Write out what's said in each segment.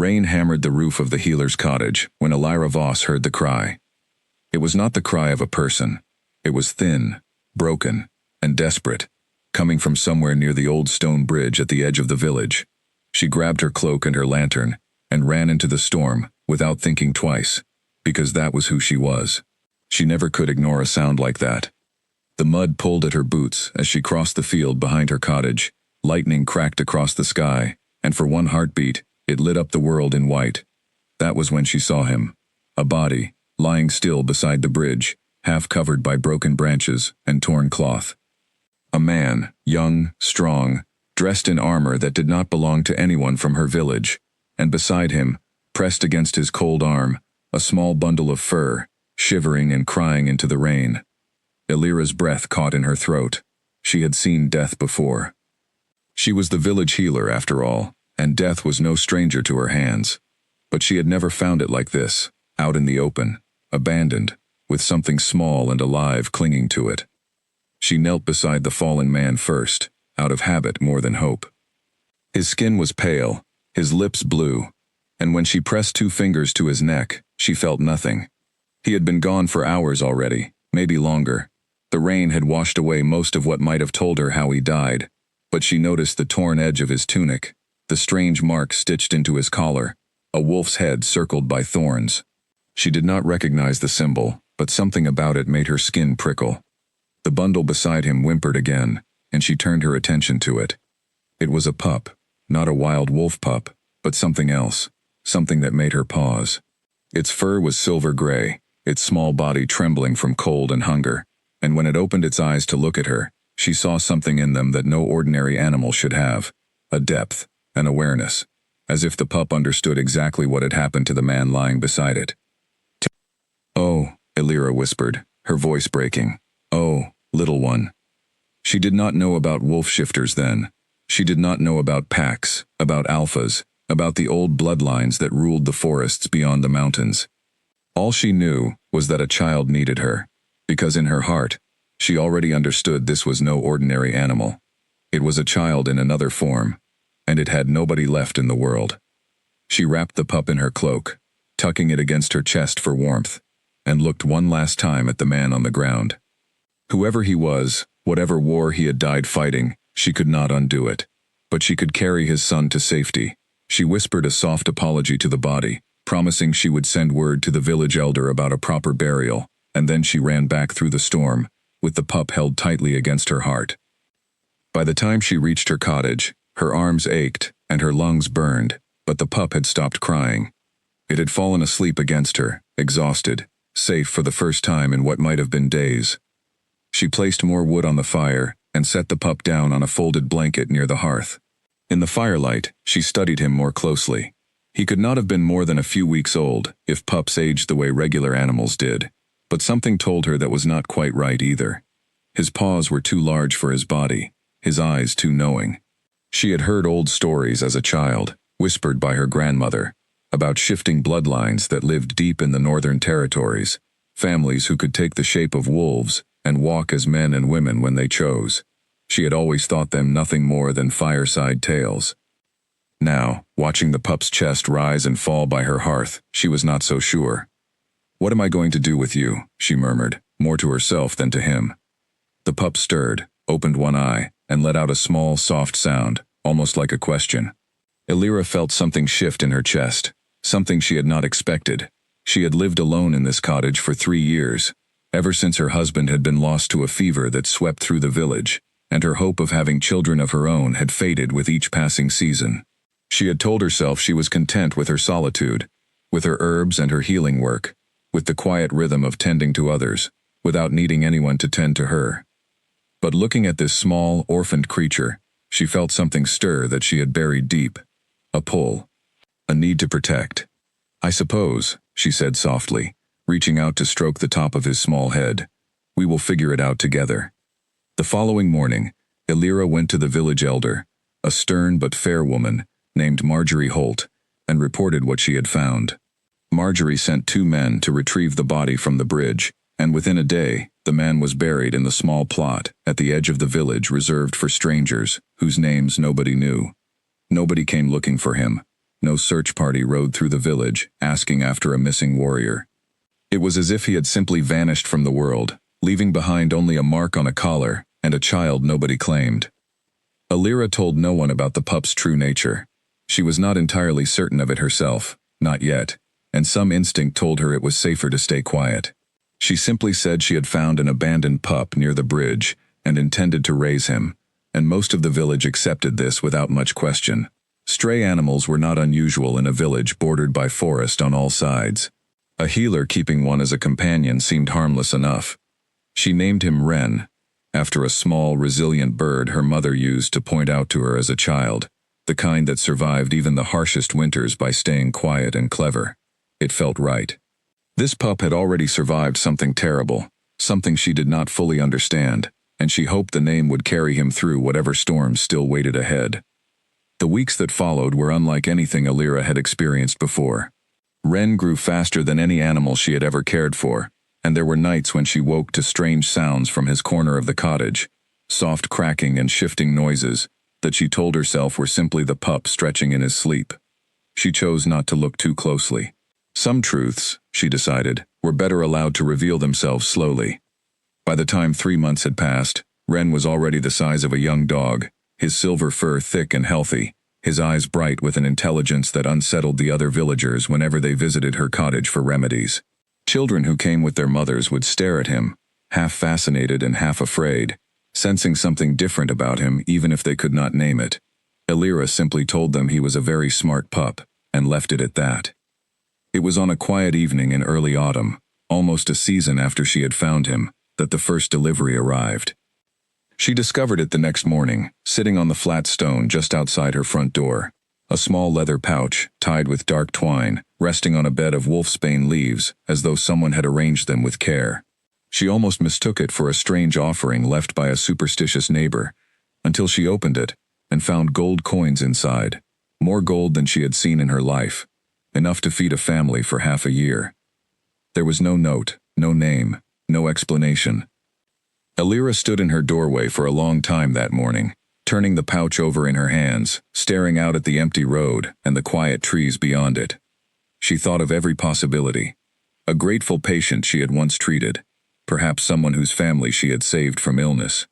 Rain hammered the roof of the healer's cottage when Elira Voss heard the cry. It was not the cry of a person. It was thin, broken, and desperate, coming from somewhere near the old stone bridge at the edge of the village. She grabbed her cloak and her lantern and ran into the storm without thinking twice, because that was who she was. She never could ignore a sound like that. The mud pulled at her boots as she crossed the field behind her cottage. Lightning cracked across the sky, and for one heartbeat, it lit up the world in white. That was when she saw him, a body, lying still beside the bridge, half covered by broken branches and torn cloth. A man, young, strong, dressed in armor that did not belong to anyone from her village, and beside him, pressed against his cold arm, a small bundle of fur, shivering and crying into the rain. Elira's breath caught in her throat. She had seen death before. She was the village healer, after all, and death was no stranger to her hands. But she had never found it like this, out in the open, abandoned, with something small and alive clinging to it. She knelt beside the fallen man first, out of habit more than hope. His skin was pale, his lips blue, and when she pressed 2 fingers to his neck, she felt nothing. He had been gone for hours already, maybe longer. The rain had washed away most of what might have told her how he died, but she noticed the torn edge of his tunic, the strange mark stitched into his collar, a wolf's head circled by thorns. She did not recognize the symbol, but something about it made her skin prickle. The bundle beside him whimpered again, and she turned her attention to it. It was a pup, not a wild wolf pup, but something else, something that made her pause. Its fur was silver gray, its small body trembling from cold and hunger, and when it opened its eyes to look at her, she saw something in them that no ordinary animal should have, a depth, an awareness, as if the pup understood exactly what had happened to the man lying beside it. "Oh," Elira whispered, her voice breaking. "Oh, little one." She did not know about wolf shifters then. She did not know about packs, about alphas, about the old bloodlines that ruled the forests beyond the mountains. All she knew was that a child needed her, because in her heart, she already understood this was no ordinary animal. It was a child in another form, and it had nobody left in the world. She wrapped the pup in her cloak, tucking it against her chest for warmth, and looked one last time at the man on the ground. Whoever he was, whatever war he had died fighting, she could not undo it. But she could carry his son to safety. She whispered a soft apology to the body, promising she would send word to the village elder about a proper burial, and then she ran back through the storm, with the pup held tightly against her heart. By the time she reached her cottage, her arms ached and her lungs burned, but the pup had stopped crying. It had fallen asleep against her, exhausted, safe for the first time in what might have been days. She placed more wood on the fire and set the pup down on a folded blanket near the hearth. In the firelight, she studied him more closely. He could not have been more than a few weeks old, if pups aged the way regular animals did, but something told her that was not quite right either. His paws were too large for his body, his eyes too knowing. She had heard old stories as a child, whispered by her grandmother, about shifting bloodlines that lived deep in the northern territories, families who could take the shape of wolves and walk as men and women when they chose. She had always thought them nothing more than fireside tales. Now, watching the pup's chest rise and fall by her hearth, she was not so sure. "What am I going to do with you?" she murmured, more to herself than to him. The pup stirred, opened one eye, and let out a small, soft sound, almost like a question. Elira felt something shift in her chest, something she had not expected. She had lived alone in this cottage for 3 years, ever since her husband had been lost to a fever that swept through the village, and her hope of having children of her own had faded with each passing season. She had told herself she was content with her solitude, with her herbs and her healing work, with the quiet rhythm of tending to others, without needing anyone to tend to her. But looking at this small, orphaned creature, she felt something stir that she had buried deep. A pull. A need to protect. "I suppose," she said softly, reaching out to stroke the top of his small head. "We will figure it out together." The following morning, Elira went to the village elder, a stern but fair woman, named Marjorie Holt, and reported what she had found. Marjorie sent 2 men to retrieve the body from the bridge, and within a day, the man was buried in the small plot at the edge of the village reserved for strangers, whose names nobody knew. Nobody came looking for him. no search party rode through the village, asking after a missing warrior. It was as if he had simply vanished from the world, leaving behind only a mark on a collar and a child nobody claimed. Alira told no one about the pup's true nature. She was not entirely certain of it herself, not yet, and some instinct told her it was safer to stay quiet. She simply said she had found an abandoned pup near the bridge and intended to raise him, and most of the village accepted this without much question. Stray animals were not unusual in a village bordered by forest on all sides. A healer keeping one as a companion seemed harmless enough. She named him Wren, after a small, resilient bird her mother used to point out to her as a child, the kind that survived even the harshest winters by staying quiet and clever. It felt right. This pup had already survived something terrible, something she did not fully understand, and she hoped the name would carry him through whatever storms still waited ahead. The weeks that followed were unlike anything Alira had experienced before. Wren grew faster than any animal she had ever cared for, and there were nights when she woke to strange sounds from his corner of the cottage, soft cracking and shifting noises that she told herself were simply the pup stretching in his sleep. She chose not to look too closely. Some truths, she decided, were better allowed to reveal themselves slowly. By the time 3 months had passed, Wren was already the size of a young dog, his silver fur thick and healthy, his eyes bright with an intelligence that unsettled the other villagers whenever they visited her cottage for remedies. Children who came with their mothers would stare at him, half fascinated and half afraid, sensing something different about him even if they could not name it. Alira simply told them he was a very smart pup, and left it at that. It was on a quiet evening in early autumn, almost a season after she had found him, that the first delivery arrived. She discovered it the next morning, sitting on the flat stone just outside her front door, a small leather pouch, tied with dark twine, resting on a bed of wolfsbane leaves, as though someone had arranged them with care. She almost mistook it for a strange offering left by a superstitious neighbor, until she opened it and found gold coins inside, more gold than she had seen in her life, enough to feed a family for half a year. There was no note, no name, no explanation. Alira stood in her doorway for a long time that morning, turning the pouch over in her hands, staring out at the empty road and the quiet trees beyond it. She thought of every possibility. A grateful patient she had once treated, perhaps someone whose family she had saved from illness.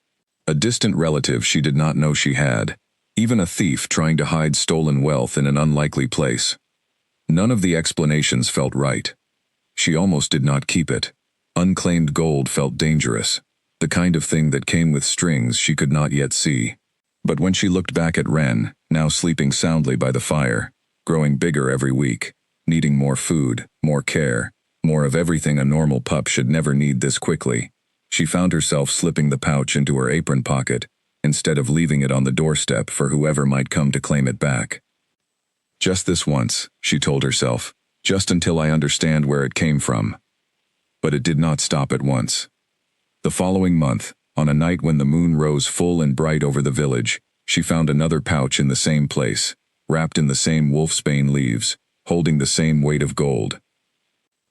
A distant relative she did not know she had, even a thief trying to hide stolen wealth in an unlikely place. None of the explanations felt right. She almost did not keep it. Unclaimed gold felt dangerous, the kind of thing that came with strings she could not yet see. But when she looked back at Wren, now sleeping soundly by the fire, growing bigger every week, needing more food, more care, more of everything a normal pup should never need this quickly, she found herself slipping the pouch into her apron pocket, instead of leaving it on the doorstep for whoever might come to claim it back. Just this once, she told herself, just until I understand where it came from. But it did not stop at once. The following month, on a night when the moon rose full and bright over the village, she found another pouch in the same place, wrapped in the same wolfsbane leaves, holding the same weight of gold.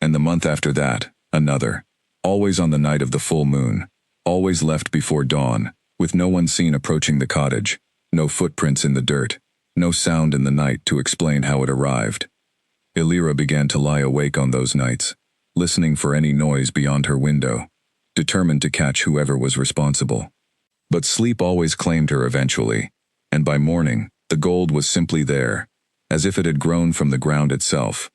And the month after that, another, always on the night of the full moon, always left before dawn, with no one seen approaching the cottage, no footprints in the dirt, no sound in the night to explain how it arrived. Alira began to lie awake on those nights, listening for any noise beyond her window, determined to catch whoever was responsible. But sleep always claimed her eventually, and by morning, the gold was simply there, as if it had grown from the ground itself.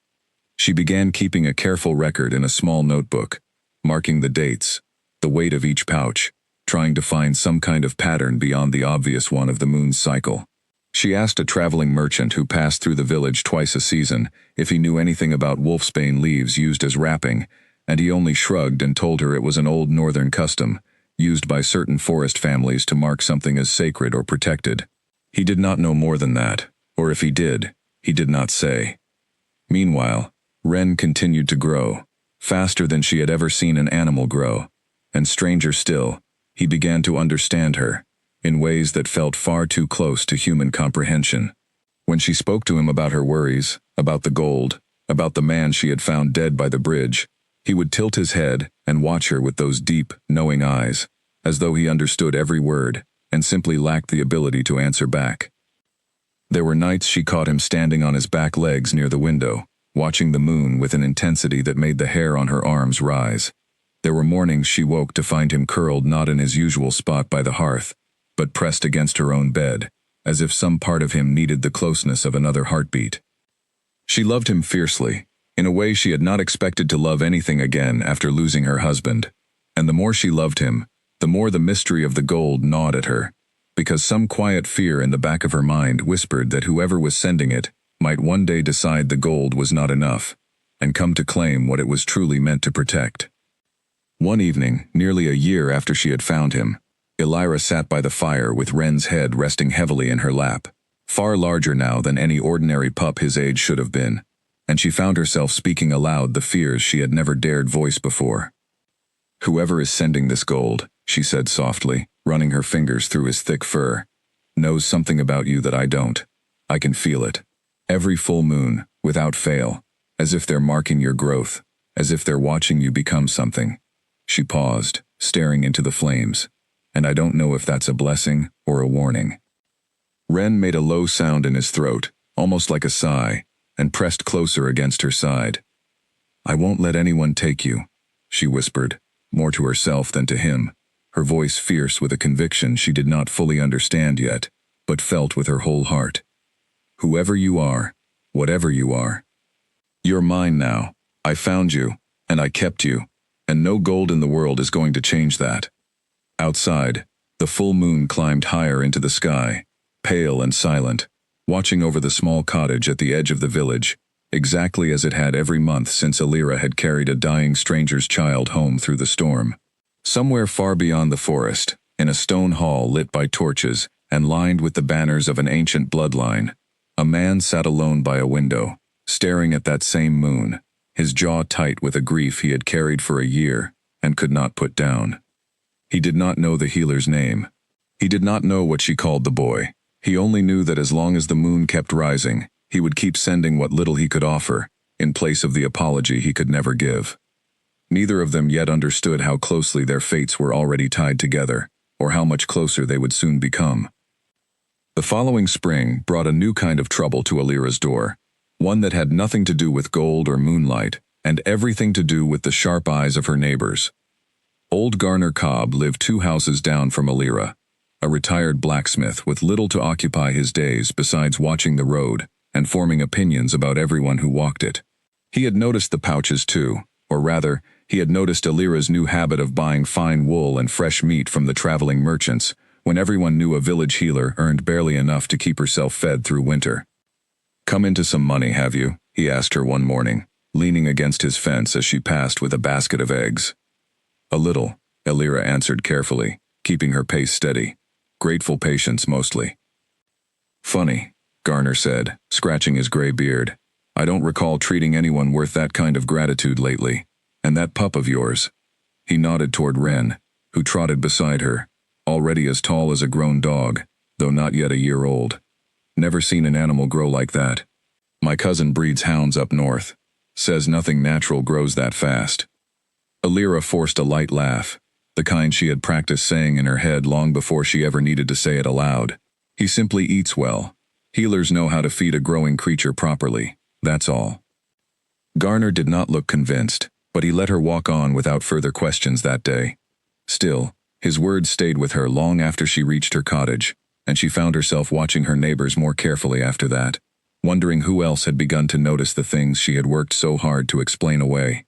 She began keeping a careful record in a small notebook, marking the dates, the weight of each pouch, trying to find some kind of pattern beyond the obvious one of the moon's cycle. She asked a traveling merchant who passed through the village twice a season if he knew anything about wolfsbane leaves used as wrapping, and he only shrugged and told her it was an old northern custom, used by certain forest families to mark something as sacred or protected. He did not know more than that, or if he did not say. Meanwhile, Wren continued to grow, faster than she had ever seen an animal grow, and stranger still, he began to understand her, in ways that felt far too close to human comprehension. When she spoke to him about her worries, about the gold, about the man she had found dead by the bridge, he would tilt his head and watch her with those deep, knowing eyes, as though he understood every word and simply lacked the ability to answer back. There were nights she caught him standing on his back legs near the window, watching the moon with an intensity that made the hair on her arms rise. There were mornings she woke to find him curled not in his usual spot by the hearth, but pressed against her own bed, as if some part of him needed the closeness of another heartbeat. She loved him fiercely, in a way she had not expected to love anything again after losing her husband. And the more she loved him, the more the mystery of the gold gnawed at her, because some quiet fear in the back of her mind whispered that whoever was sending it might one day decide the gold was not enough, and come to claim what it was truly meant to protect. One evening, nearly a year after she had found him, Elira sat by the fire with Wren's head resting heavily in her lap, far larger now than any ordinary pup his age should have been, and she found herself speaking aloud the fears she had never dared voice before. "Whoever is sending this gold," she said softly, running her fingers through his thick fur, "knows something about you that I don't. I can feel it. Every full moon, without fail, as if they're marking your growth, as if they're watching you become something." She paused, staring into the flames, and I don't know if that's a blessing or a warning. Wren made a low sound in his throat, almost like a sigh, and pressed closer against her side. "I won't let anyone take you," she whispered, more to herself than to him, her voice fierce with a conviction she did not fully understand yet, but felt with her whole heart. "Whoever you are, whatever you are, you're mine now. I found you, and I kept you, and no gold in the world is going to change that." Outside, the full moon climbed higher into the sky, pale and silent, watching over the small cottage at the edge of the village, exactly as it had every month since Elira had carried a dying stranger's child home through the storm. Somewhere far beyond the forest, in a stone hall lit by torches and lined with the banners of an ancient bloodline, a man sat alone by a window, staring at that same moon, his jaw tight with a grief he had carried for a year and could not put down. He did not know the healer's name. He did not know what she called the boy. He only knew that as long as the moon kept rising, he would keep sending what little he could offer, in place of the apology he could never give. Neither of them yet understood how closely their fates were already tied together, or how much closer they would soon become. The following spring brought a new kind of trouble to Elira's door, one that had nothing to do with gold or moonlight, and everything to do with the sharp eyes of her neighbors. Old Garner Cobb lived 2 houses down from Elira, a retired blacksmith with little to occupy his days besides watching the road and forming opinions about everyone who walked it. He had noticed the pouches too, or rather, he had noticed Elira's new habit of buying fine wool and fresh meat from the traveling merchants, when everyone knew a village healer earned barely enough to keep herself fed through winter. "Come into some money, have you?" he asked her one morning, leaning against his fence as she passed with a basket of eggs. "A little," Elira answered carefully, keeping her pace steady. "Grateful patience, mostly." "Funny," Garner said, scratching his gray beard. "I don't recall treating anyone worth that kind of gratitude lately. And that pup of yours." He nodded toward Wren, who trotted beside her, already as tall as a grown dog, though not yet a year old. "Never seen an animal grow like that. My cousin breeds hounds up north. Says nothing natural grows that fast." Elira forced a light laugh, the kind she had practiced saying in her head long before she ever needed to say it aloud. "He simply eats well. Healers know how to feed a growing creature properly, that's all." Garner did not look convinced, but he let her walk on without further questions that day. Still, his words stayed with her long after she reached her cottage, and she found herself watching her neighbors more carefully after that, wondering who else had begun to notice the things she had worked so hard to explain away.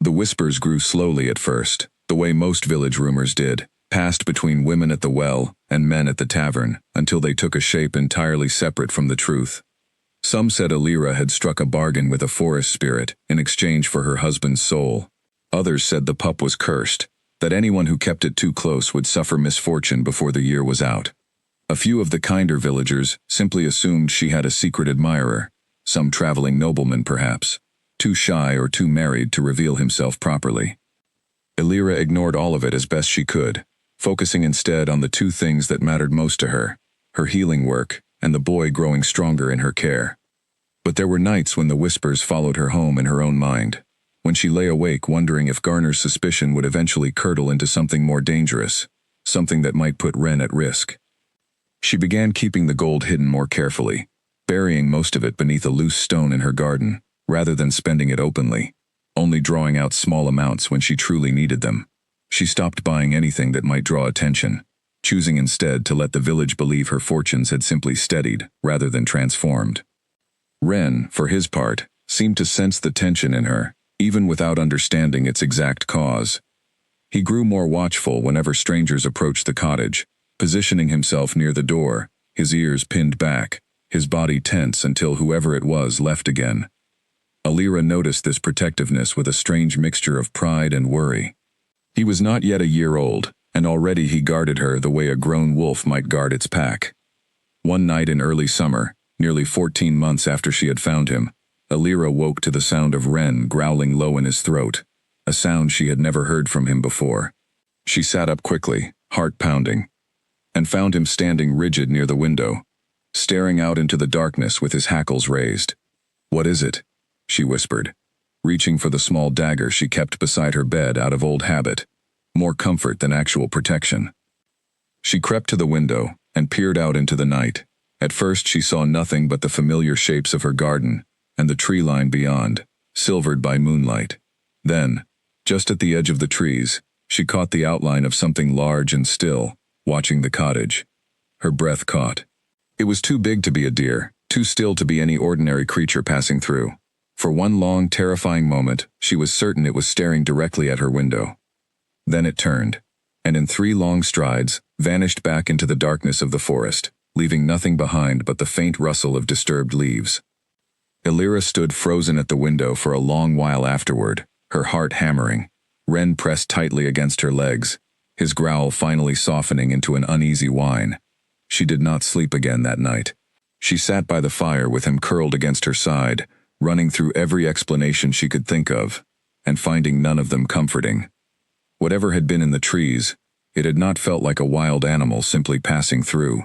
The whispers grew slowly at first, the way most village rumors did, passed between women at the well and men at the tavern, until they took a shape entirely separate from the truth. Some said Elira had struck a bargain with a forest spirit in exchange for her husband's soul. Others said the pup was cursed, that anyone who kept it too close would suffer misfortune before the year was out. A few of the kinder villagers simply assumed she had a secret admirer, some traveling nobleman perhaps, too shy or too married to reveal himself properly. Elira ignored all of it as best she could, focusing instead on the 2 things that mattered most to her healing work and the boy growing stronger in her care. But there were nights when the whispers followed her home in her own mind, when she lay awake wondering if Garner's suspicion would eventually curdle into something more dangerous, something that might put Wren at risk. She began keeping the gold hidden more carefully, burying most of it beneath a loose stone in her garden, rather than spending it openly, only drawing out small amounts when she truly needed them. She stopped buying anything that might draw attention, choosing instead to let the village believe her fortunes had simply steadied rather than transformed. Ren, for his part, seemed to sense the tension in her, even without understanding its exact cause. He grew more watchful whenever strangers approached the cottage, positioning himself near the door, his ears pinned back, his body tense until whoever it was left again. Alira noticed this protectiveness with a strange mixture of pride and worry. He was not yet a year old, and already he guarded her the way a grown wolf might guard its pack. One night in early summer, nearly 14 months after she had found him, Alira woke to the sound of Ren growling low in his throat, a sound she had never heard from him before. She sat up quickly, heart pounding, and found him standing rigid near the window, staring out into the darkness with his hackles raised. "What is it?" she whispered, reaching for the small dagger she kept beside her bed out of old habit, more comfort than actual protection. She crept to the window and peered out into the night. At first she saw nothing but the familiar shapes of her garden and the tree line beyond, silvered by moonlight. Then, just at the edge of the trees, she caught the outline of something large and still, watching the cottage. Her breath caught. It was too big to be a deer, too still to be any ordinary creature passing through. For one long, terrifying moment, she was certain it was staring directly at her window. Then it turned, and in 3 long strides, vanished back into the darkness of the forest, leaving nothing behind but the faint rustle of disturbed leaves. Alira stood frozen at the window for a long while afterward, her heart hammering, Ren pressed tightly against her legs, his growl finally softening into an uneasy whine. She did not sleep again that night. She sat by the fire with him curled against her side, running through every explanation she could think of, and finding none of them comforting. Whatever had been in the trees, it had not felt like a wild animal simply passing through.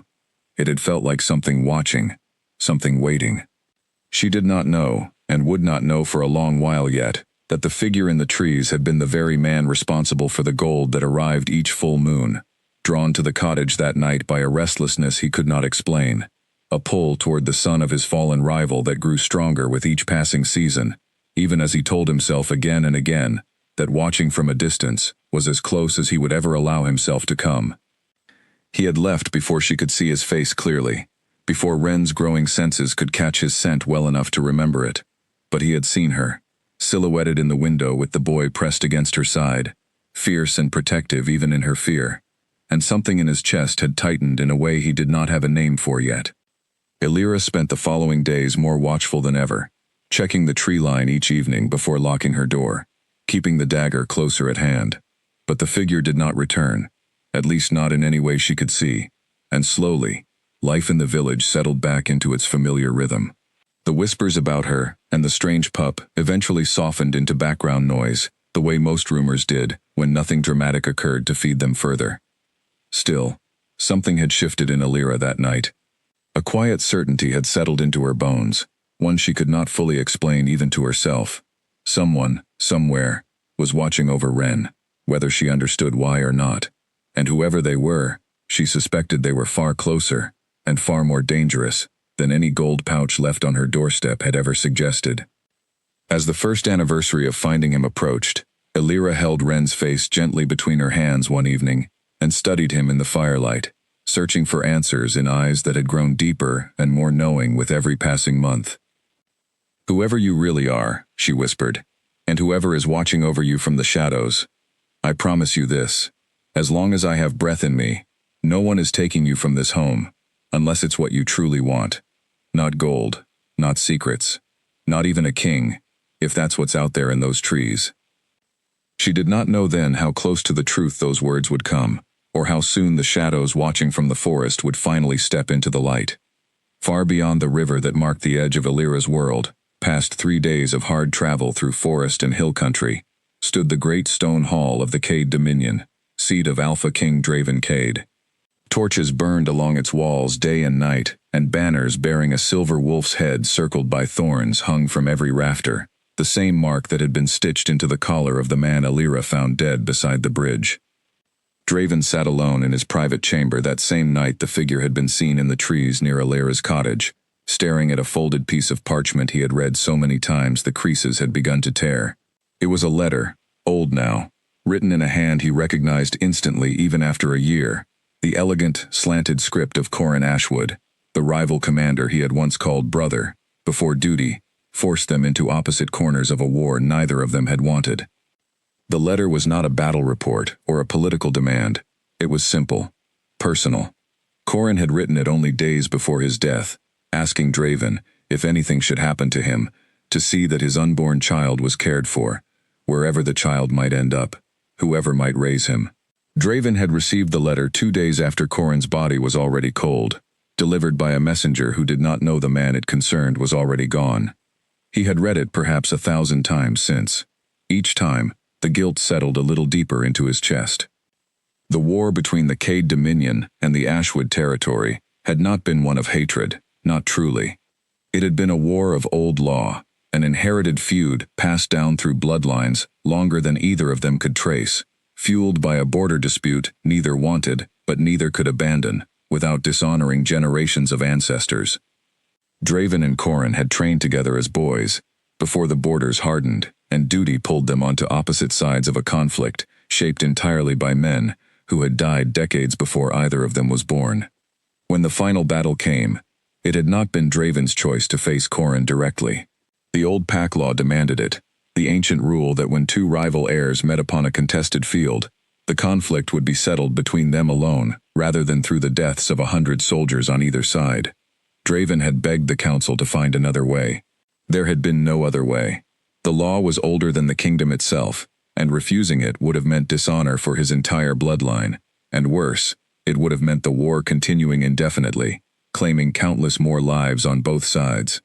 It had felt like something watching, something waiting. She did not know, and would not know for a long while yet, that the figure in the trees had been the very man responsible for the gold that arrived each full moon, drawn to the cottage that night by a restlessness he could not explain, a pull toward the son of his fallen rival that grew stronger with each passing season, even as he told himself again and again that watching from a distance was as close as he would ever allow himself to come. He had left before she could see his face clearly, before Ren's growing senses could catch his scent well enough to remember it, but he had seen her, silhouetted in the window with the boy pressed against her side, fierce and protective even in her fear, and something in his chest had tightened in a way he did not have a name for yet. Alira spent the following days more watchful than ever, checking the tree line each evening before locking her door, keeping the dagger closer at hand. But the figure did not return, at least not in any way she could see, and slowly, life in the village settled back into its familiar rhythm. The whispers about her and the strange pup eventually softened into background noise, the way most rumors did when nothing dramatic occurred to feed them further. Still, something had shifted in Alira that night. A quiet certainty had settled into her bones, one she could not fully explain even to herself. Someone, somewhere, was watching over Ren, whether she understood why or not, and whoever they were, she suspected they were far closer, and far more dangerous, than any gold pouch left on her doorstep had ever suggested. As the first anniversary of finding him approached, Alira held Ren's face gently between her hands one evening, and studied him in the firelight, searching for answers in eyes that had grown deeper and more knowing with every passing month. "Whoever you really are," she whispered, "and whoever is watching over you from the shadows, I promise you this, as long as I have breath in me, no one is taking you from this home, unless it's what you truly want. Not gold, not secrets, not even a king, if that's what's out there in those trees." She did not know then how close to the truth those words would come, or how soon the shadows watching from the forest would finally step into the light. Far beyond the river that marked the edge of Alira's world, past 3 days of hard travel through forest and hill country, stood the great stone hall of the Cade Dominion, seat of Alpha King Draven Cade. Torches burned along its walls day and night, and banners bearing a silver wolf's head circled by thorns hung from every rafter, the same mark that had been stitched into the collar of the man Alira found dead beside the bridge. Draven sat alone in his private chamber that same night the figure had been seen in the trees near Alira's cottage, staring at a folded piece of parchment he had read so many times the creases had begun to tear. It was a letter, old now, written in a hand he recognized instantly even after a year, the elegant, slanted script of Corin Ashwood, the rival commander he had once called brother, before duty forced them into opposite corners of a war neither of them had wanted. The letter was not a battle report or a political demand. It was simple, personal. Corin had written it only days before his death, asking Draven, if anything should happen to him, to see that his unborn child was cared for, wherever the child might end up, whoever might raise him. Draven had received the letter 2 days after Corin's body was already cold, delivered by a messenger who did not know the man it concerned was already gone. He had read it perhaps 1,000 times since. Each time, the guilt settled a little deeper into his chest. The war between the Cade Dominion and the Ashwood territory had not been one of hatred, not truly. It had been a war of old law, an inherited feud passed down through bloodlines longer than either of them could trace, fueled by a border dispute neither wanted but neither could abandon, without dishonoring generations of ancestors. Draven and Corin had trained together as boys, before the borders hardened, and duty pulled them onto opposite sides of a conflict shaped entirely by men who had died decades before either of them was born. When the final battle came, it had not been Draven's choice to face Corin directly. The old pack law demanded it, the ancient rule that when two rival heirs met upon a contested field, the conflict would be settled between them alone, rather than through the deaths of 100 soldiers on either side. Draven had begged the council to find another way. There had been no other way. The law was older than the kingdom itself, and refusing it would have meant dishonor for his entire bloodline, and worse, it would have meant the war continuing indefinitely, claiming countless more lives on both sides.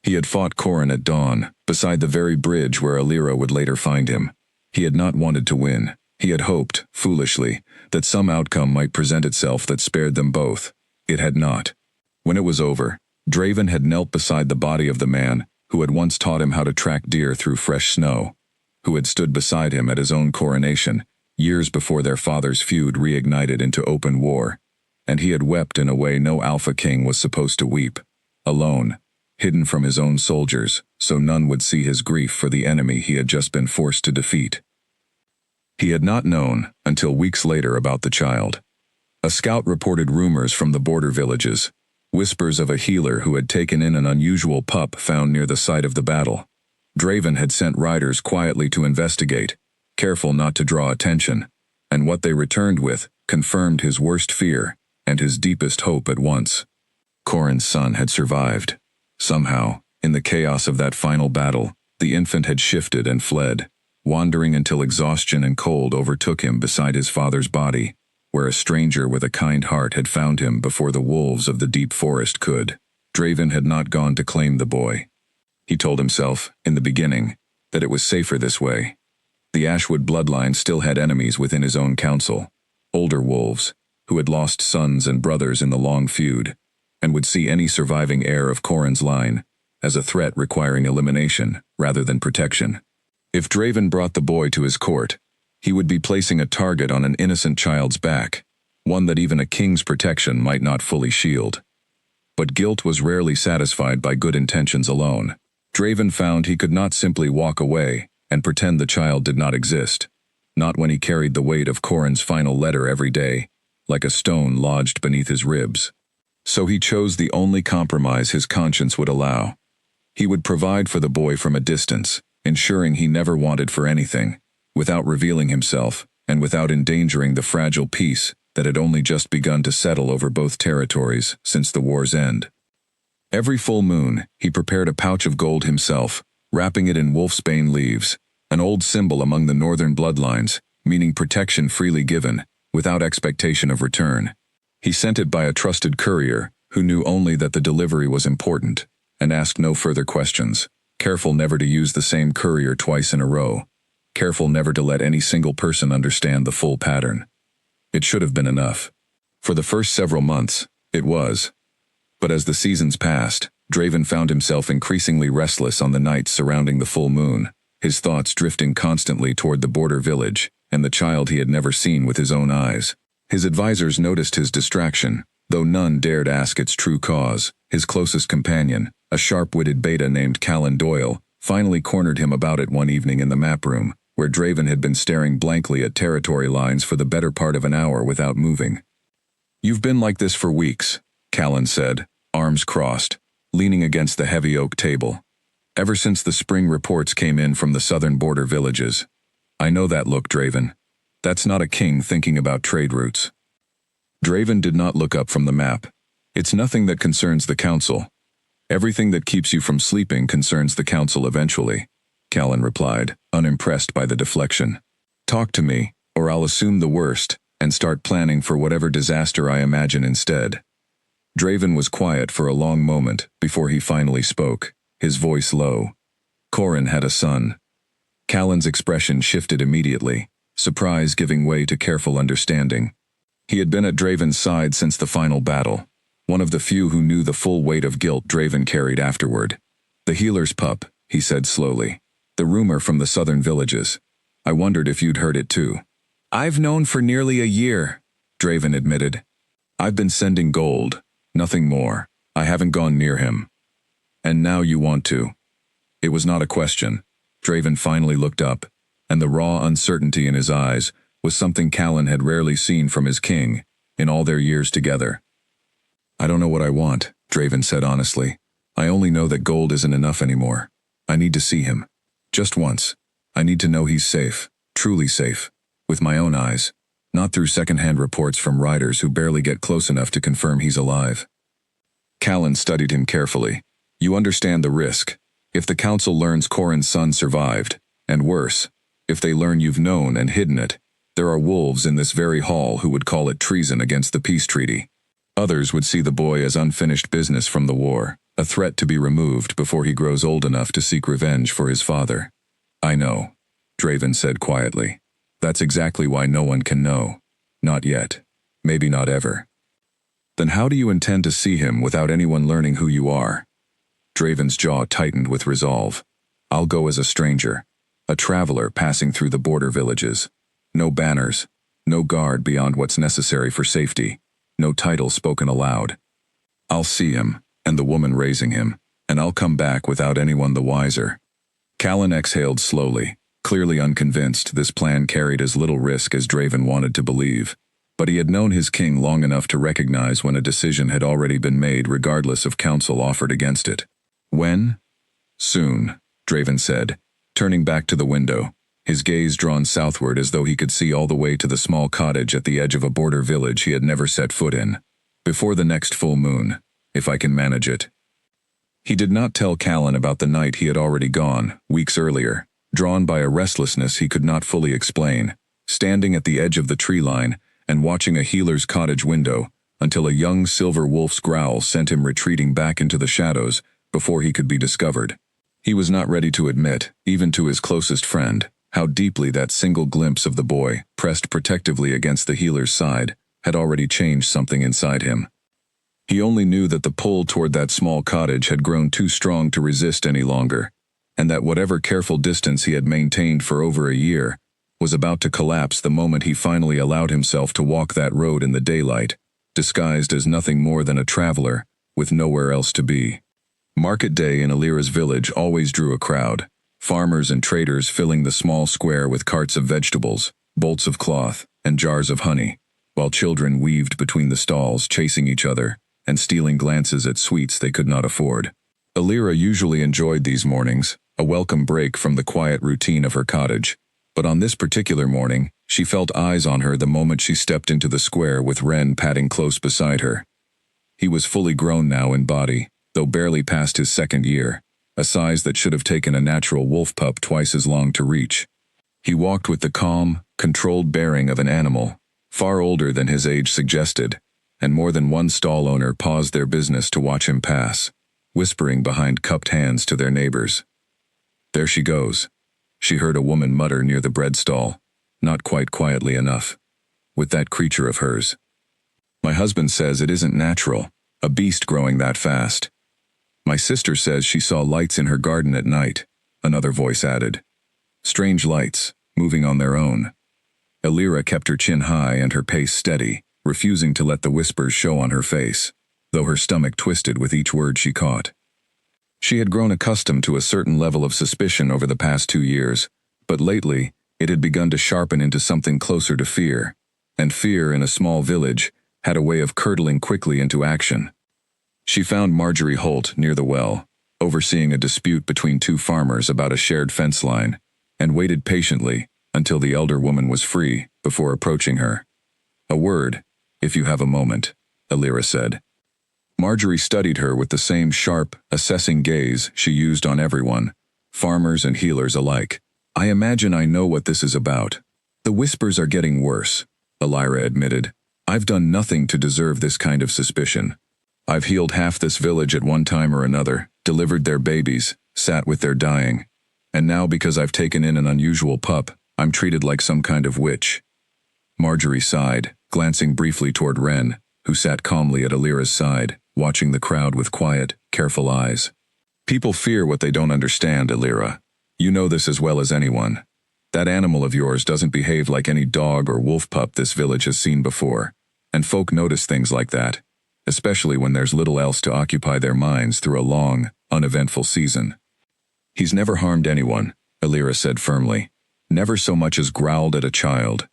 He had fought Corin at dawn, beside the very bridge where Alira would later find him. He had not wanted to win. He had hoped, foolishly, that some outcome might present itself that spared them both. It had not. When it was over, Draven had knelt beside the body of the man who had once taught him how to track deer through fresh snow, who had stood beside him at his own coronation, years before their father's feud reignited into open war, and he had wept in a way no Alpha King was supposed to weep, alone, hidden from his own soldiers, so none would see his grief for the enemy he had just been forced to defeat. He had not known, until weeks later, about the child. A scout reported rumors from the border villages, whispers of a healer who had taken in an unusual pup found near the site of the battle. Draven had sent riders quietly to investigate, careful not to draw attention, and what they returned with confirmed his worst fear and his deepest hope at once. Corin's son had survived. Somehow, in the chaos of that final battle, the infant had shifted and fled, wandering until exhaustion and cold overtook him beside his father's body, where a stranger with a kind heart had found him before the wolves of the deep forest could. Draven had not gone to claim the boy. He told himself, in the beginning, that it was safer this way. The Ashwood bloodline still had enemies within his own council, older wolves, who had lost sons and brothers in the long feud, and would see any surviving heir of Corin's line as a threat requiring elimination rather than protection. If Draven brought the boy to his court, he would be placing a target on an innocent child's back, one that even a king's protection might not fully shield. But guilt was rarely satisfied by good intentions alone. Draven found he could not simply walk away and pretend the child did not exist, not when he carried the weight of Corin's final letter every day, like a stone lodged beneath his ribs. So he chose the only compromise his conscience would allow. He would provide for the boy from a distance, ensuring he never wanted for anything, without revealing himself, and without endangering the fragile peace that had only just begun to settle over both territories since the war's end. Every full moon, he prepared a pouch of gold himself, wrapping it in wolfsbane leaves, an old symbol among the northern bloodlines, meaning protection freely given, without expectation of return. He sent it by a trusted courier, who knew only that the delivery was important, and asked no further questions, careful never to use the same courier twice in a row, careful never to let any single person understand the full pattern. It should have been enough. For the first several months, it was. But as the seasons passed, Draven found himself increasingly restless on the nights surrounding the full moon, his thoughts drifting constantly toward the border village and the child he had never seen with his own eyes. His advisors noticed his distraction, though none dared ask its true cause. His closest companion, a sharp-witted beta named Callan Doyle, finally cornered him about it one evening in the map room, where Draven had been staring blankly at territory lines for the better part of an hour without moving. "You've been like this for weeks," Callan said, arms crossed, leaning against the heavy oak table. "Ever since the spring reports came in from the southern border villages. I know that look, Draven. That's not a king thinking about trade routes." Draven did not look up from the map. "It's nothing that concerns the council. Everything that keeps you from sleeping concerns the council eventually," Callan replied, unimpressed by the deflection. "Talk to me, or I'll assume the worst, and start planning for whatever disaster I imagine instead." Draven was quiet for a long moment before he finally spoke, his voice low. Corin had a son. Callan's expression shifted immediately, surprise giving way to careful understanding. He had been at Draven's side since the final battle, one of the few who knew the full weight of guilt Draven carried afterward. "The healer's pup," he said slowly. "The rumor from the southern villages. I wondered if you'd heard it too." "I've known for nearly a year," Draven admitted. "I've been sending gold, nothing more. I haven't gone near him. And now you want to." It was not a question. Draven finally looked up, and the raw uncertainty in his eyes was something Callan had rarely seen from his king in all their years together. "I don't know what I want," Draven said honestly. "I only know that gold isn't enough anymore. I need to see him. Just once. I need to know he's safe, truly safe, with my own eyes, not through second-hand reports from riders who barely get close enough to confirm he's alive." Callan studied him carefully. "You understand the risk. If the council learns Corin's son survived, and worse, if they learn you've known and hidden it, there are wolves in this very hall who would call it treason against the peace treaty. Others would see the boy as unfinished business from the war, a threat to be removed before he grows old enough to seek revenge for his father." "I know," Draven said quietly. "That's exactly why no one can know. Not yet. Maybe not ever." "Then how do you intend to see him without anyone learning who you are?" Draven's jaw tightened with resolve. "I'll go as a stranger, a traveler passing through the border villages. No banners, no guard beyond what's necessary for safety, no title spoken aloud. I'll see him, and the woman raising him, and I'll come back without anyone the wiser." Callan exhaled slowly, clearly unconvinced this plan carried as little risk as Draven wanted to believe, but he had known his king long enough to recognize when a decision had already been made regardless of counsel offered against it. "When?" "Soon," Draven said, turning back to the window, his gaze drawn southward as though he could see all the way to the small cottage at the edge of a border village he had never set foot in. "Before the next full moon, if I can manage it." He did not tell Callan about the night he had already gone, weeks earlier, drawn by a restlessness he could not fully explain, standing at the edge of the tree line and watching a healer's cottage window until a young silver wolf's growl sent him retreating back into the shadows before he could be discovered. He was not ready to admit, even to his closest friend, how deeply that single glimpse of the boy, pressed protectively against the healer's side, had already changed something inside him. He only knew that the pull toward that small cottage had grown too strong to resist any longer, and that whatever careful distance he had maintained for over a year was about to collapse the moment he finally allowed himself to walk that road in the daylight, disguised as nothing more than a traveler, with nowhere else to be. Market day in Alira's village always drew a crowd, farmers and traders filling the small square with carts of vegetables, bolts of cloth, and jars of honey, while children weaved between the stalls chasing each other and stealing glances at sweets they could not afford. Alira usually enjoyed these mornings, a welcome break from the quiet routine of her cottage, but on this particular morning, she felt eyes on her the moment she stepped into the square with Ren padding close beside her. He was fully grown now in body, though barely past his second year, a size that should have taken a natural wolf pup twice as long to reach. He walked with the calm, controlled bearing of an animal, far older than his age suggested, and more than one stall owner paused their business to watch him pass, whispering behind cupped hands to their neighbors. "There she goes," she heard a woman mutter near the bread stall, not quite quietly enough. "With that creature of hers. My husband says it isn't natural, a beast growing that fast. My sister says she saw lights in her garden at night," another voice added. Strange lights, moving on their own. Alira kept her chin high and her pace steady, refusing to let the whispers show on her face, though her stomach twisted with each word she caught. She had grown accustomed to a certain level of suspicion over the past 2 years, but lately it had begun to sharpen into something closer to fear, and fear in a small village had a way of curdling quickly into action. She found Marjorie Holt near the well, overseeing a dispute between 2 farmers about a shared fence line, and waited patiently until the elder woman was free before approaching her. "A word, if you have a moment," Alira said. Marjorie studied her with the same sharp, assessing gaze she used on everyone, farmers and healers alike. "I imagine I know what this is about." "The whispers are getting worse," Alira admitted. "I've done nothing to deserve this kind of suspicion. I've healed half this village at one time or another, delivered their babies, sat with their dying. And now because I've taken in an unusual pup, I'm treated like some kind of witch." Marjorie sighed, glancing briefly toward Wren, who sat calmly at Alira's side, watching the crowd with quiet, careful eyes. "People fear what they don't understand, Alira. You know this as well as anyone. That animal of yours doesn't behave like any dog or wolf pup this village has seen before, and folk notice things like that, especially when there's little else to occupy their minds through a long, uneventful season." "He's never harmed anyone," Alira said firmly. "Never so much as growled at a child."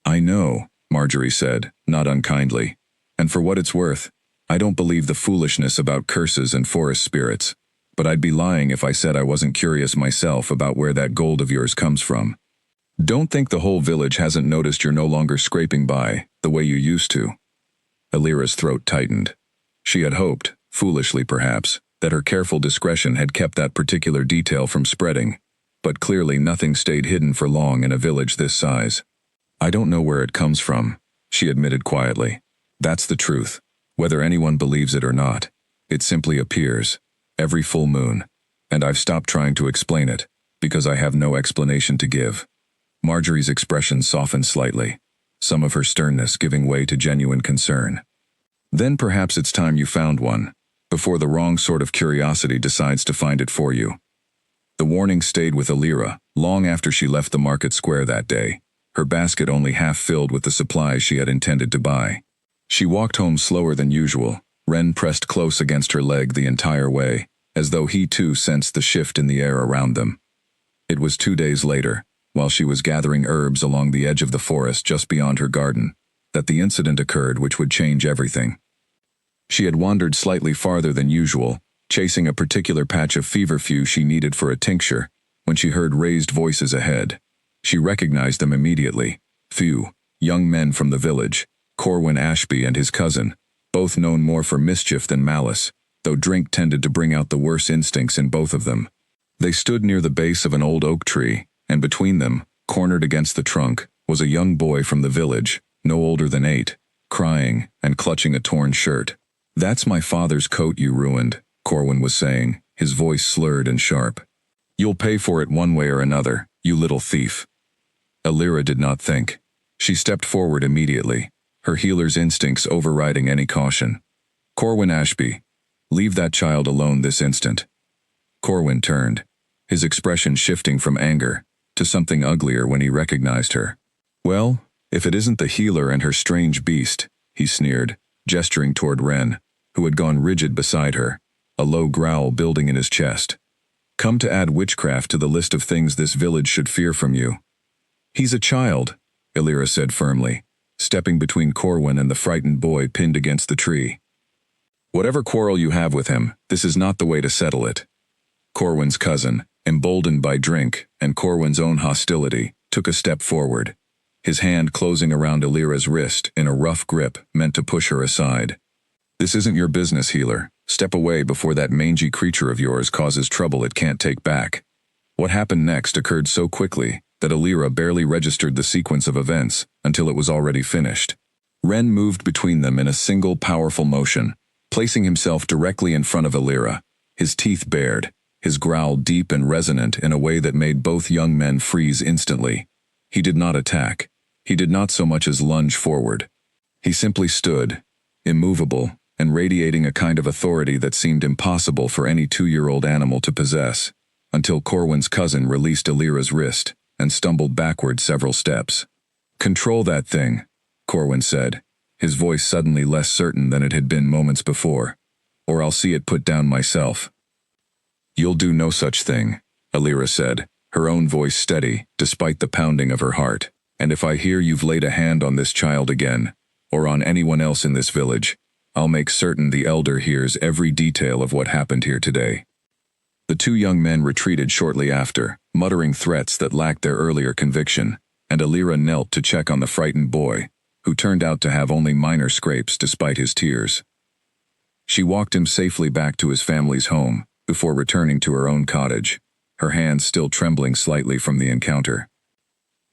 "I know," Marjorie said, not unkindly. "And for what it's worth, I don't believe the foolishness about curses and forest spirits, but I'd be lying if I said I wasn't curious myself about where that gold of yours comes from. Don't think the whole village hasn't noticed you're no longer scraping by the way you used to." Alira's throat tightened. She had hoped, foolishly perhaps, that her careful discretion had kept that particular detail from spreading, but clearly nothing stayed hidden for long in a village this size. "I don't know where it comes from," she admitted quietly. "That's the truth. Whether anyone believes it or not, it simply appears, every full moon, and I've stopped trying to explain it, because I have no explanation to give." Marjorie's expression softened slightly, some of her sternness giving way to genuine concern. "Then perhaps it's time you found one, before the wrong sort of curiosity decides to find it for you." The warning stayed with Alira long after she left the market square that day, her basket only half filled with the supplies she had intended to buy. She walked home slower than usual, Wren pressed close against her leg the entire way, as though he too sensed the shift in the air around them. It was 2 days later, while she was gathering herbs along the edge of the forest just beyond her garden, that the incident occurred which would change everything. She had wandered slightly farther than usual, chasing a particular patch of feverfew she needed for a tincture, when she heard raised voices ahead. She recognized them immediately. Few, young men from the village, Corwin Ashby and his cousin, both known more for mischief than malice, though drink tended to bring out the worst instincts in both of them. They stood near the base of an old oak tree, and between them, cornered against the trunk, was a young boy from the village, no older than 8, crying and clutching a torn shirt. "That's my father's coat you ruined," Corwin was saying, his voice slurred and sharp. "You'll pay for it one way or another, you little thief." Alira did not think. She stepped forward immediately, her healer's instincts overriding any caution. "Corwin Ashby, leave that child alone this instant." Corwin turned, his expression shifting from anger to something uglier when he recognized her. "Well, if it isn't the healer and her strange beast," he sneered, gesturing toward Wren, who had gone rigid beside her, a low growl building in his chest. "Come to add witchcraft to the list of things this village should fear from you." "He's a child," Alira said firmly, stepping between Corwin and the frightened boy pinned against the tree. "Whatever quarrel you have with him, this is not the way to settle it." Corwin's cousin, emboldened by drink and Corwin's own hostility, took a step forward, his hand closing around Alira's wrist in a rough grip meant to push her aside. "This isn't your business, healer. Step away before that mangy creature of yours causes trouble it can't take back." What happened next occurred so quickly that Alira barely registered the sequence of events until it was already finished. Wren moved between them in a single powerful motion, placing himself directly in front of Alira, his teeth bared, his growl deep and resonant in a way that made both young men freeze instantly. He did not attack. He did not so much as lunge forward. He simply stood, immovable, and radiating a kind of authority that seemed impossible for any 2-year-old animal to possess, until Corwin's cousin released Alira's wrist and stumbled backward several steps. "Control that thing," Corwin said, his voice suddenly less certain than it had been moments before. "Or I'll see it put down myself." "You'll do no such thing," Alira said, her own voice steady, despite the pounding of her heart. "And if I hear you've laid a hand on this child again, or on anyone else in this village, I'll make certain the elder hears every detail of what happened here today." The two young men retreated shortly after, muttering threats that lacked their earlier conviction, and Alira knelt to check on the frightened boy, who turned out to have only minor scrapes despite his tears. She walked him safely back to his family's home, before returning to her own cottage, her hands still trembling slightly from the encounter.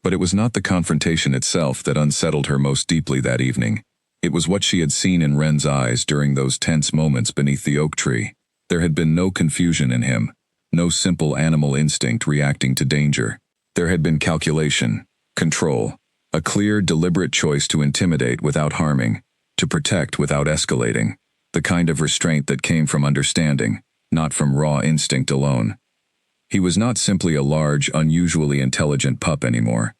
But it was not the confrontation itself that unsettled her most deeply that evening. It was what she had seen in Ren's eyes during those tense moments beneath the oak tree. There had been no confusion in him, no simple animal instinct reacting to danger. There had been calculation, control, a clear, deliberate choice to intimidate without harming, to protect without escalating, the kind of restraint that came from understanding, not from raw instinct alone. He was not simply a large, unusually intelligent pup anymore.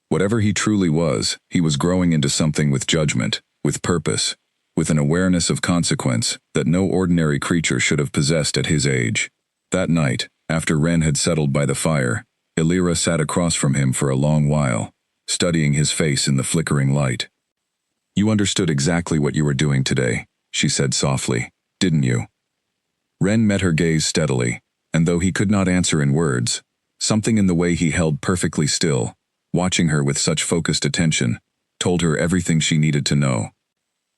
Whatever he truly was, he was growing into something with judgment, with purpose, with an awareness of consequence that no ordinary creature should have possessed at his age. That night, after Ren had settled by the fire, Alira sat across from him for a long while, studying his face in the flickering light. "You understood exactly what you were doing today," she said softly, "didn't you?" Ren met her gaze steadily, and though he could not answer in words, something in the way he held perfectly still, watching her with such focused attention, told her everything she needed to know.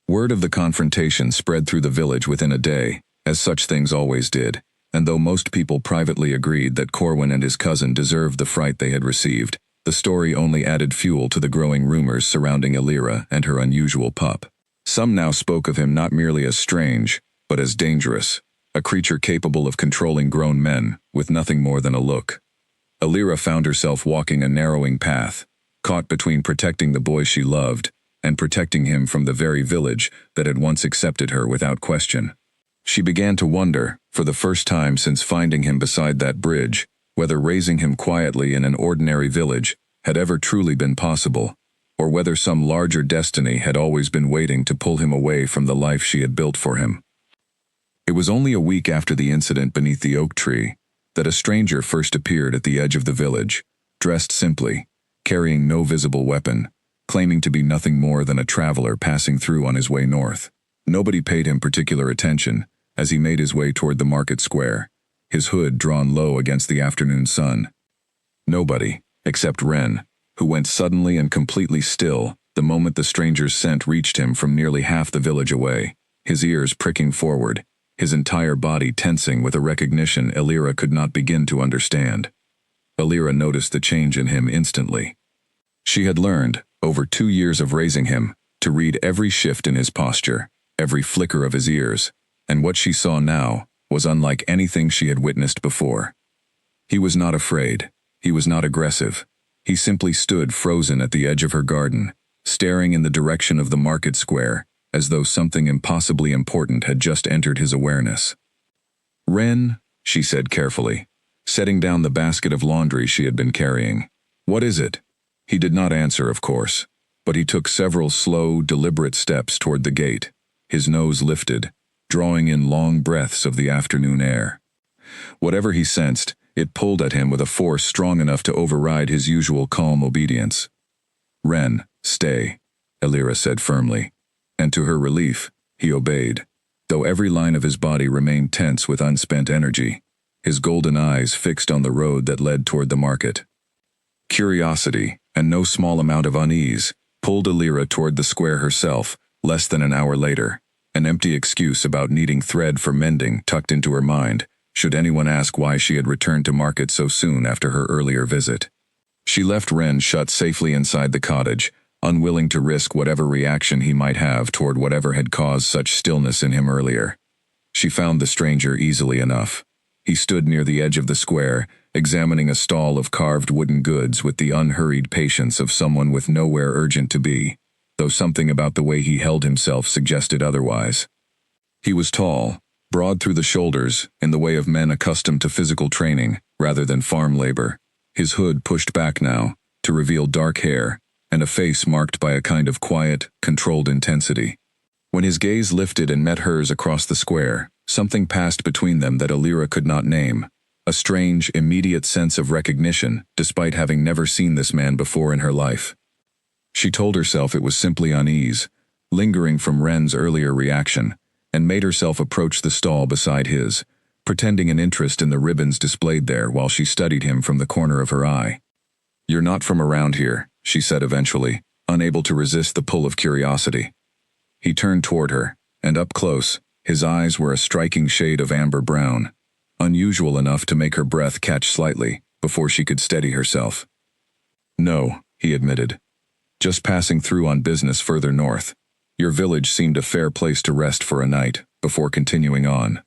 Word of the confrontation spread through the village within a day, as such things always did, and though most people privately agreed that Corwin and his cousin deserved the fright they had received, the story only added fuel to the growing rumors surrounding Alira and her unusual pup. Some now spoke of him not merely as strange, but as dangerous, a creature capable of controlling grown men, with nothing more than a look. Alira found herself walking a narrowing path, caught between protecting the boy she loved and protecting him from the very village that had once accepted her without question. She began to wonder, for the first time since finding him beside that bridge, whether raising him quietly in an ordinary village had ever truly been possible, or whether some larger destiny had always been waiting to pull him away from the life she had built for him. It was only a week after the incident beneath the oak tree that a stranger first appeared at the edge of the village, dressed simply, carrying no visible weapon, claiming to be nothing more than a traveler passing through on his way north. Nobody paid him particular attention as he made his way toward the market square, his hood drawn low against the afternoon sun. Nobody, except Ren, who went suddenly and completely still the moment the stranger's scent reached him from nearly half the village away, his ears pricking forward, his entire body tensing with a recognition Alira could not begin to understand. Alira noticed the change in him instantly. She had learned, over 2 years of raising him, to read every shift in his posture, every flicker of his ears, and what she saw now was unlike anything she had witnessed before. He was not afraid. He was not aggressive. He simply stood frozen at the edge of her garden, staring in the direction of the market square, as though something impossibly important had just entered his awareness. "Ren," she said carefully, setting down the basket of laundry she had been carrying. "What is it?" He did not answer, of course, but he took several slow, deliberate steps toward the gate, his nose lifted, drawing in long breaths of the afternoon air. Whatever he sensed, it pulled at him with a force strong enough to override his usual calm obedience. "Ren, stay," Alira said firmly, and to her relief, he obeyed, though every line of his body remained tense with unspent energy, his golden eyes fixed on the road that led toward the market. Curiosity, and no small amount of unease, pulled Alira toward the square herself, less than an hour later, an empty excuse about needing thread for mending tucked into her mind, should anyone ask why she had returned to market so soon after her earlier visit. She left Ren shut safely inside the cottage, unwilling to risk whatever reaction he might have toward whatever had caused such stillness in him earlier. She found the stranger easily enough. He stood near the edge of the square, examining a stall of carved wooden goods with the unhurried patience of someone with nowhere urgent to be, though something about the way he held himself suggested otherwise. He was tall, broad through the shoulders, in the way of men accustomed to physical training rather than farm labor, his hood pushed back now, to reveal dark hair, and a face marked by a kind of quiet, controlled intensity. When his gaze lifted and met hers across the square, something passed between them that Alira could not name. A strange, immediate sense of recognition, despite having never seen this man before in her life. She told herself it was simply unease, lingering from Ren's earlier reaction, and made herself approach the stall beside his, pretending an interest in the ribbons displayed there while she studied him from the corner of her eye. "You're not from around here," she said eventually, unable to resist the pull of curiosity. He turned toward her, and up close, his eyes were a striking shade of amber brown, unusual enough to make her breath catch slightly before she could steady herself. "No," he admitted. "Just passing through on business further north. Your village seemed a fair place to rest for a night, before continuing on."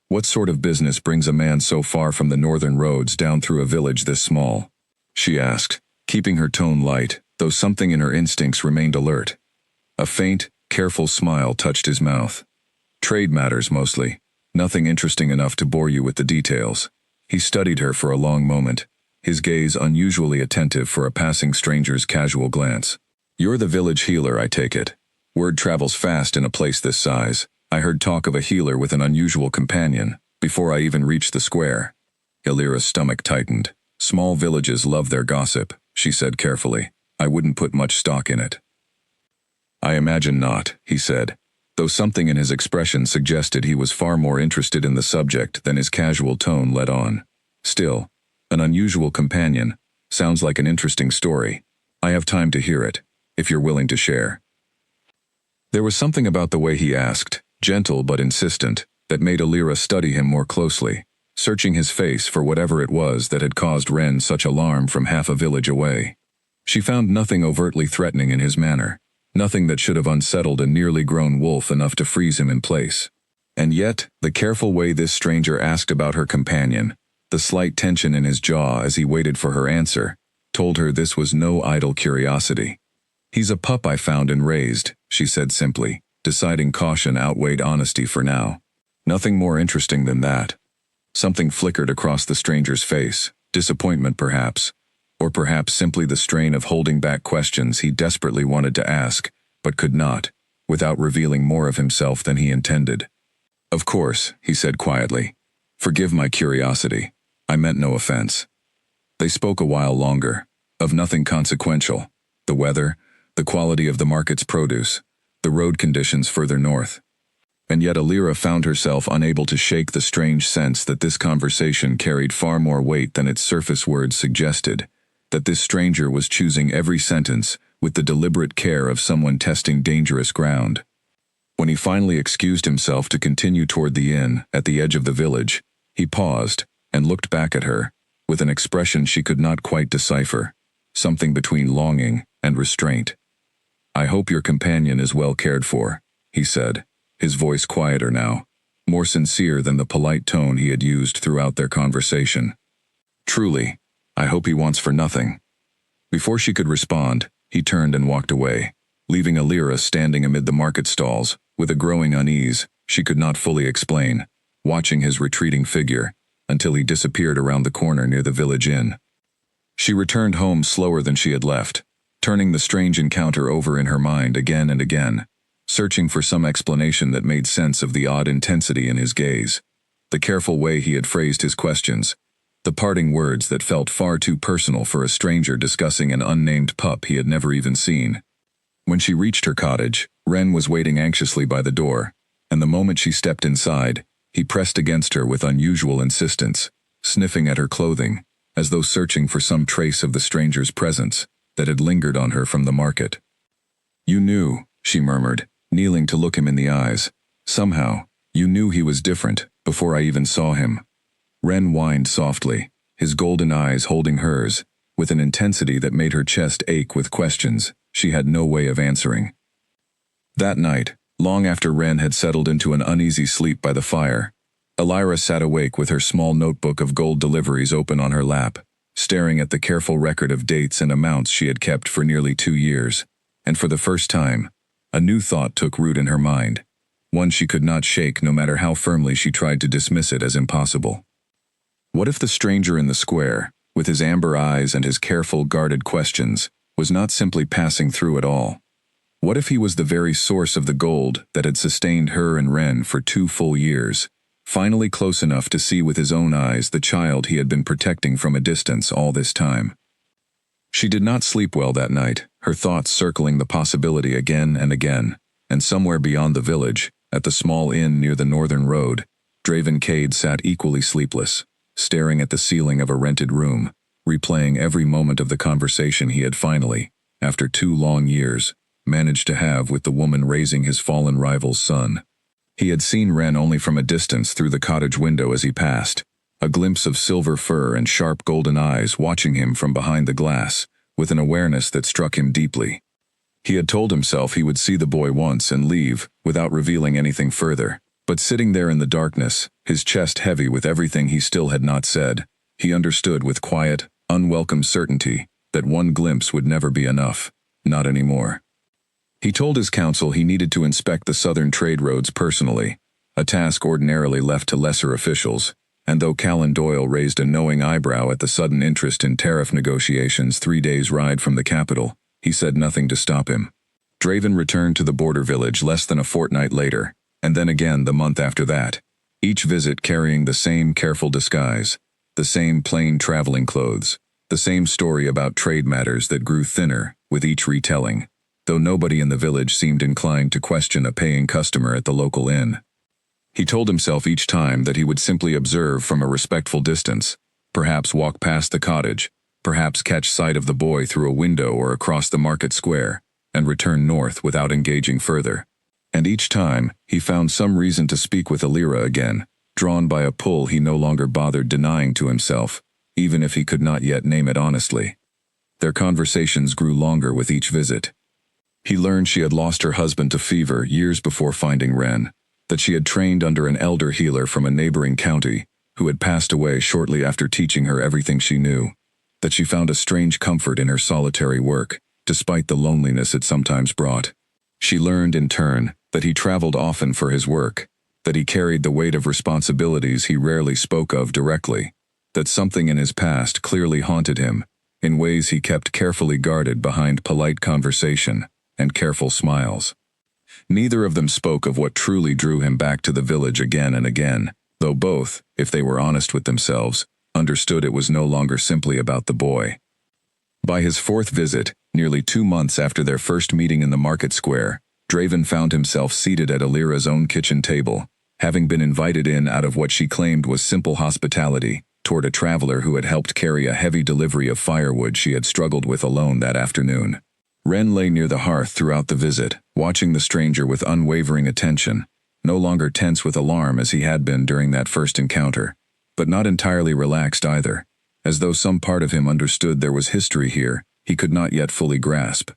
"What sort of business brings a man so far from the northern roads down through a village this small?" she asked, keeping her tone light, though something in her instincts remained alert. A faint, careful smile touched his mouth. "Trade matters mostly. Nothing interesting enough to bore you with the details." He studied her for a long moment, his gaze unusually attentive for a passing stranger's casual glance. "You're the village healer, I take it. Word travels fast in a place this size. I heard talk of a healer with an unusual companion, before I even reached the square." Alira's stomach tightened. "Small villages love their gossip," she said carefully. "I wouldn't put much stock in it." "I imagine not," he said, though something in his expression suggested he was far more interested in the subject than his casual tone let on. "Still, an unusual companion. Sounds like an interesting story. I have time to hear it, if you're willing to share." There was something about the way he asked, gentle but insistent, that made Alira study him more closely, searching his face for whatever it was that had caused Ren such alarm from half a village away. She found nothing overtly threatening in his manner, nothing that should have unsettled a nearly grown wolf enough to freeze him in place. And yet, the careful way this stranger asked about her companion, the slight tension in his jaw as he waited for her answer, told her this was no idle curiosity. "He's a pup I found and raised," she said simply, deciding caution outweighed honesty for now. "Nothing more interesting than that." Something flickered across the stranger's face, disappointment perhaps, or perhaps simply the strain of holding back questions he desperately wanted to ask, but could not, without revealing more of himself than he intended. "Of course," he said quietly. "Forgive my curiosity. I meant no offense." They spoke a while longer, of nothing consequential: the weather, the quality of the market's produce, the road conditions further north. And yet Alira found herself unable to shake the strange sense that this conversation carried far more weight than its surface words suggested, that this stranger was choosing every sentence with the deliberate care of someone testing dangerous ground. When he finally excused himself to continue toward the inn at the edge of the village, he paused and looked back at her, with an expression she could not quite decipher, something between longing and restraint. "I hope your companion is well cared for," he said, his voice quieter now, more sincere than the polite tone he had used throughout their conversation. "Truly, I hope he wants for nothing." Before she could respond, he turned and walked away, leaving Alira standing amid the market stalls, with a growing unease she could not fully explain, watching his retreating figure, until he disappeared around the corner near the village inn. She returned home slower than she had left, turning the strange encounter over in her mind again and again, searching for some explanation that made sense of the odd intensity in his gaze, the careful way he had phrased his questions, the parting words that felt far too personal for a stranger discussing an unnamed pup he had never even seen. When she reached her cottage, Ren was waiting anxiously by the door, and the moment she stepped inside, he pressed against her with unusual insistence, sniffing at her clothing, as though searching for some trace of the stranger's presence that had lingered on her from the market. "You knew," she murmured, kneeling to look him in the eyes. "Somehow, you knew he was different, before I even saw him." Ren whined softly, his golden eyes holding hers, with an intensity that made her chest ache with questions she had no way of answering. That night, long after Ren had settled into an uneasy sleep by the fire, Alira sat awake with her small notebook of gold deliveries open on her lap, staring at the careful record of dates and amounts she had kept for nearly 2 years, and for the first time, a new thought took root in her mind, one she could not shake no matter how firmly she tried to dismiss it as impossible. What if the stranger in the square, with his amber eyes and his careful, guarded questions, was not simply passing through at all. What if he was the very source of the gold that had sustained her and Ren for 2 full years, finally close enough to see with his own eyes the child he had been protecting from a distance all this time? She did not sleep well that night, her thoughts circling the possibility again and again, and somewhere beyond the village, at the small inn near the northern road, Draven Cade sat equally sleepless, staring at the ceiling of a rented room, replaying every moment of the conversation he had finally, after 2 long years, managed to have with the woman raising his fallen rival's son. He had seen Ren only from a distance through the cottage window as he passed, a glimpse of silver fur and sharp golden eyes watching him from behind the glass, with an awareness that struck him deeply. He had told himself he would see the boy once and leave, without revealing anything further, but sitting there in the darkness, his chest heavy with everything he still had not said, he understood with quiet, unwelcome certainty that one glimpse would never be enough, not anymore. He told his council he needed to inspect the southern trade roads personally, a task ordinarily left to lesser officials, and though Callan Doyle raised a knowing eyebrow at the sudden interest in tariff negotiations 3 days' ride from the capital, he said nothing to stop him. Draven returned to the border village less than a fortnight later, and then again the month after that, each visit carrying the same careful disguise, the same plain traveling clothes, the same story about trade matters that grew thinner with each retelling, though nobody in the village seemed inclined to question a paying customer at the local inn. He told himself each time that he would simply observe from a respectful distance, perhaps walk past the cottage, perhaps catch sight of the boy through a window or across the market square, and return north without engaging further. And each time, he found some reason to speak with Alira again, drawn by a pull he no longer bothered denying to himself, even if he could not yet name it honestly. Their conversations grew longer with each visit. He learned she had lost her husband to fever years before finding Ren, that she had trained under an elder healer from a neighboring county, who had passed away shortly after teaching her everything she knew, that she found a strange comfort in her solitary work, despite the loneliness it sometimes brought. She learned, in turn, that he traveled often for his work, that he carried the weight of responsibilities he rarely spoke of directly, that something in his past clearly haunted him, in ways he kept carefully guarded behind polite conversation and careful smiles. Neither of them spoke of what truly drew him back to the village again and again, though both, if they were honest with themselves, understood it was no longer simply about the boy. By his 4th visit, nearly 2 months after their first meeting in the market square, Draven found himself seated at Alira's own kitchen table, having been invited in out of what she claimed was simple hospitality toward a traveler who had helped carry a heavy delivery of firewood she had struggled with alone that afternoon. Ren lay near the hearth throughout the visit, watching the stranger with unwavering attention, no longer tense with alarm as he had been during that first encounter, but not entirely relaxed either, as though some part of him understood there was history here he could not yet fully grasp.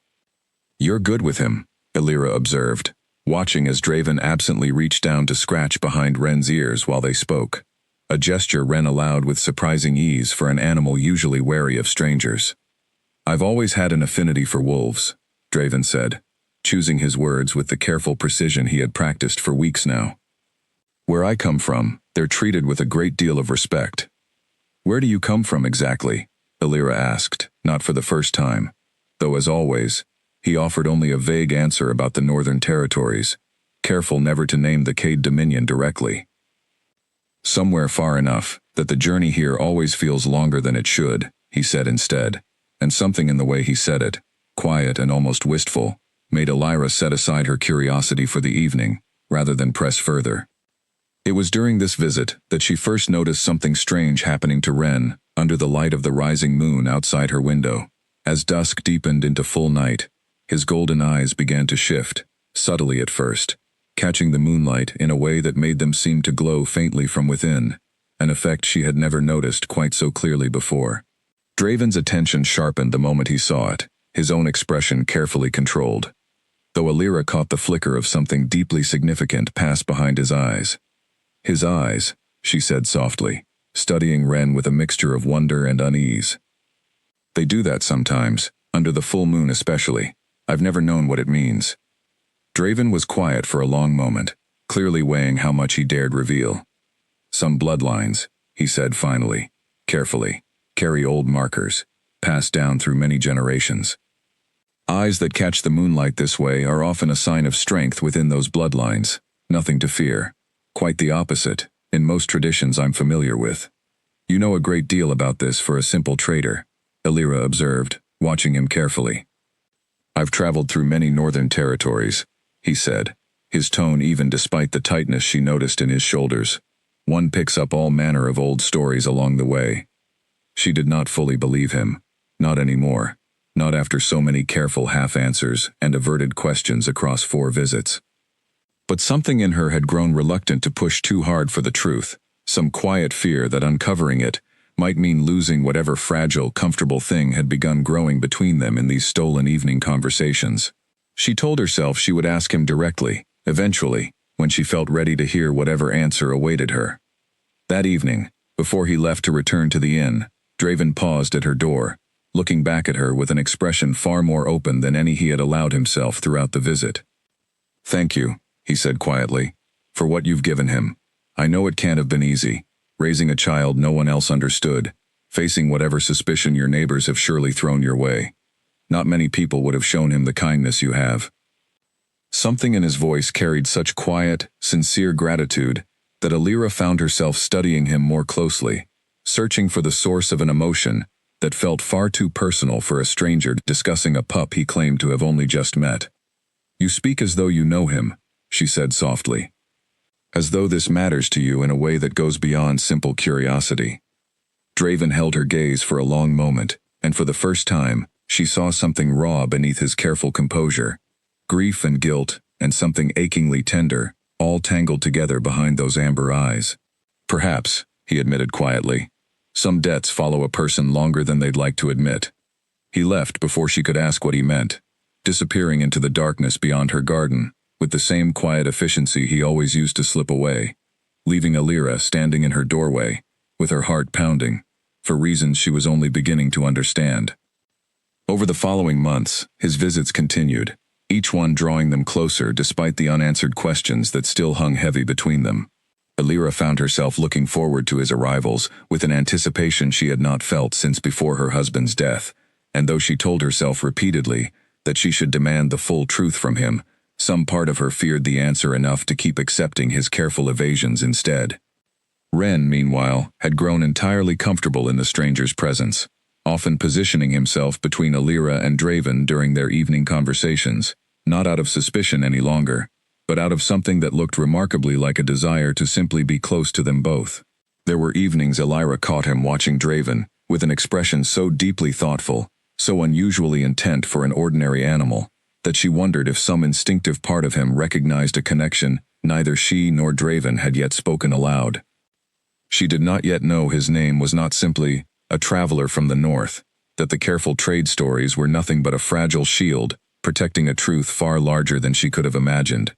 "You're good with him," Alira observed, watching as Draven absently reached down to scratch behind Ren's ears while they spoke, a gesture Ren allowed with surprising ease for an animal usually wary of strangers. "I've always had an affinity for wolves," Draven said, choosing his words with the careful precision he had practiced for weeks now. "Where I come from, they're treated with a great deal of respect." "Where do you come from exactly?" Alira asked, not for the first time, though as always, he offered only a vague answer about the northern territories, careful never to name the Cade Dominion directly. "Somewhere far enough that the journey here always feels longer than it should," he said instead, and something in the way he said it, quiet and almost wistful, made Alira set aside her curiosity for the evening, rather than press further. It was during this visit that she first noticed something strange happening to Ren under the light of the rising moon outside her window. As dusk deepened into full night, his golden eyes began to shift, subtly at first, catching the moonlight in a way that made them seem to glow faintly from within, an effect she had never noticed quite so clearly before. Draven's attention sharpened the moment he saw it, his own expression carefully controlled, though Alira caught the flicker of something deeply significant pass behind his eyes. "His eyes," she said softly, studying Ren with a mixture of wonder and unease. "They do that sometimes, under the full moon especially. I've never known what it means." Draven was quiet for a long moment, clearly weighing how much he dared reveal. "Some bloodlines," he said finally, carefully, "carry old markers, passed down through many generations. Eyes that catch the moonlight this way are often a sign of strength within those bloodlines. Nothing to fear. Quite the opposite, in most traditions I'm familiar with. You know a great deal about this for a simple trader, Alira observed, watching him carefully. I've traveled through many northern territories, he said, his tone even despite the tightness she noticed in his shoulders. One picks up all manner of old stories along the way. She did not fully believe him. Not anymore. Not after so many careful half-answers and averted questions across 4 visits. But something in her had grown reluctant to push too hard for the truth, some quiet fear that uncovering it might mean losing whatever fragile, comfortable thing had begun growing between them in these stolen evening conversations. She told herself she would ask him directly, eventually, when she felt ready to hear whatever answer awaited her. That evening, before he left to return to the inn, Draven paused at her door, looking back at her with an expression far more open than any he had allowed himself throughout the visit. Thank you, he said quietly, for what you've given him. I know it can't have been easy, raising a child no one else understood, facing whatever suspicion your neighbors have surely thrown your way. Not many people would have shown him the kindness you have. Something in his voice carried such quiet, sincere gratitude that Alira found herself studying him more closely, searching for the source of an emotion that felt far too personal for a stranger discussing a pup he claimed to have only just met. You speak as though you know him, she said softly. As though this matters to you in a way that goes beyond simple curiosity. Draven held her gaze for a long moment, and for the first time, she saw something raw beneath his careful composure. Grief and guilt, and something achingly tender, all tangled together behind those amber eyes. Perhaps, he admitted quietly, some debts follow a person longer than they'd like to admit. He left before she could ask what he meant, disappearing into the darkness beyond her garden, with the same quiet efficiency he always used to slip away, leaving Alira standing in her doorway, with her heart pounding, for reasons she was only beginning to understand. Over the following months, his visits continued, each one drawing them closer despite the unanswered questions that still hung heavy between them. Alira found herself looking forward to his arrivals with an anticipation she had not felt since before her husband's death, and though she told herself repeatedly that she should demand the full truth from him, some part of her feared the answer enough to keep accepting his careful evasions instead. Ren, meanwhile, had grown entirely comfortable in the stranger's presence, often positioning himself between Alira and Draven during their evening conversations, not out of suspicion any longer, but out of something that looked remarkably like a desire to simply be close to them both. There were evenings Alira caught him watching Draven, with an expression so deeply thoughtful, so unusually intent for an ordinary animal, that she wondered if some instinctive part of him recognized a connection neither she nor Draven had yet spoken aloud. She did not yet know his name was not simply a traveler from the north, that the careful trade stories were nothing but a fragile shield, protecting a truth far larger than she could have imagined.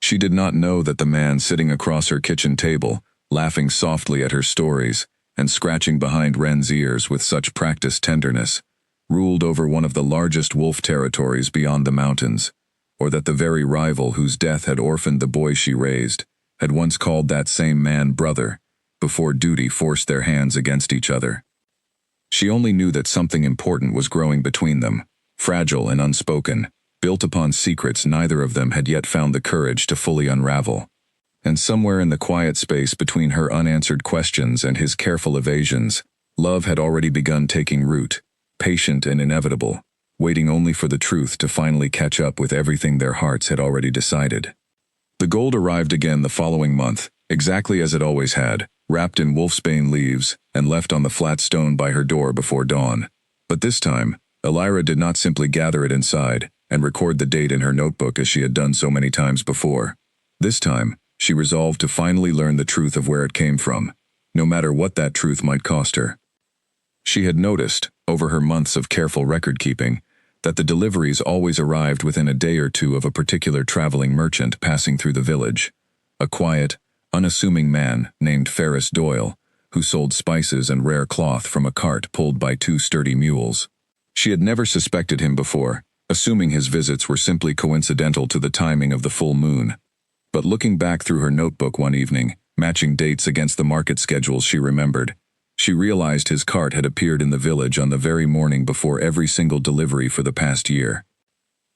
She did not know that the man sitting across her kitchen table, laughing softly at her stories, and scratching behind Ren's ears with such practiced tenderness, ruled over one of the largest wolf territories beyond the mountains, or that the very rival whose death had orphaned the boy she raised, had once called that same man brother, before duty forced their hands against each other. She only knew that something important was growing between them, fragile and unspoken, built upon secrets neither of them had yet found the courage to fully unravel. And somewhere in the quiet space between her unanswered questions and his careful evasions, love had already begun taking root, patient and inevitable, waiting only for the truth to finally catch up with everything their hearts had already decided. The gold arrived again the following month, exactly as it always had, wrapped in wolfsbane leaves and left on the flat stone by her door before dawn. But this time, Alira did not simply gather it inside and record the date in her notebook as she had done so many times before. This time, she resolved to finally learn the truth of where it came from, no matter what that truth might cost her. She had noticed, over her months of careful record-keeping, that the deliveries always arrived within a day or two of a particular traveling merchant passing through the village, a quiet, unassuming man named Ferris Doyle, who sold spices and rare cloth from a cart pulled by 2 sturdy mules. She had never suspected him before, assuming his visits were simply coincidental to the timing of the full moon. But looking back through her notebook one evening, matching dates against the market schedules she remembered, she realized his cart had appeared in the village on the very morning before every single delivery for the past year.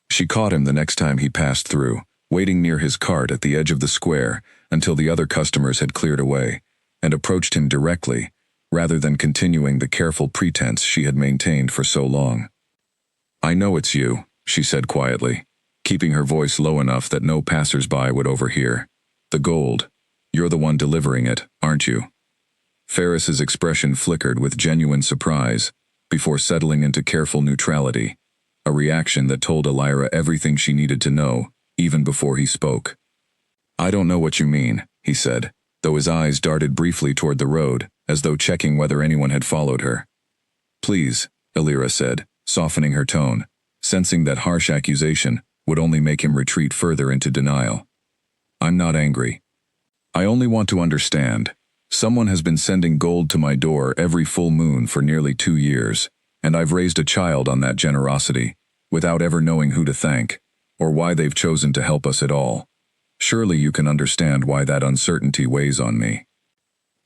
She caught him the next time he passed through, waiting near his cart at the edge of the square until the other customers had cleared away, and approached him directly, rather than continuing the careful pretense she had maintained for so long. "I know it's you," she said quietly, keeping her voice low enough that no passers-by would overhear. "The gold. You're the one delivering it, aren't you?" Ferris's expression flickered with genuine surprise, before settling into careful neutrality, a reaction that told Elira everything she needed to know, even before he spoke. "I don't know what you mean," he said, though his eyes darted briefly toward the road, as though checking whether anyone had followed her. "Please," Elira said, softening her tone, sensing that harsh accusation would only make him retreat further into denial. "I'm not angry. I only want to understand. Someone has been sending gold to my door every full moon for nearly 2 years, and I've raised a child on that generosity, without ever knowing who to thank, or why they've chosen to help us at all. Surely you can understand why that uncertainty weighs on me."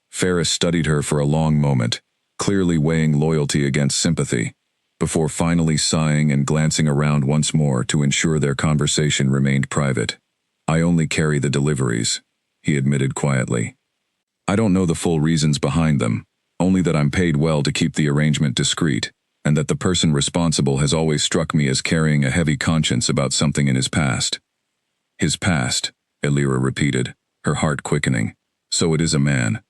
Ferris studied her for a long moment, clearly weighing loyalty against sympathy, before finally sighing and glancing around once more to ensure their conversation remained private. "I only carry the deliveries," he admitted quietly. "I don't know the full reasons behind them, only that I'm paid well to keep the arrangement discreet, and that the person responsible has always struck me as carrying a heavy conscience about something in his past." "His past," Elira repeated, her heart quickening. "So it is a man."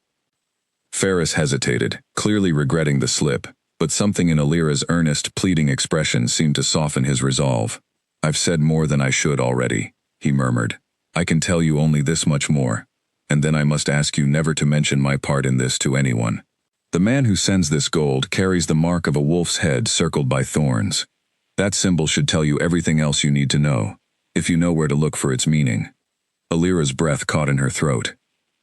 Ferris hesitated, clearly regretting the slip, but something in Elira's earnest, pleading expression seemed to soften his resolve. "I've said more than I should already," he murmured. "I can tell you only this much more, and then I must ask you never to mention my part in this to anyone. The man who sends this gold carries the mark of a wolf's head circled by thorns. That symbol should tell you everything else you need to know, if you know where to look for its meaning." Elira's breath caught in her throat.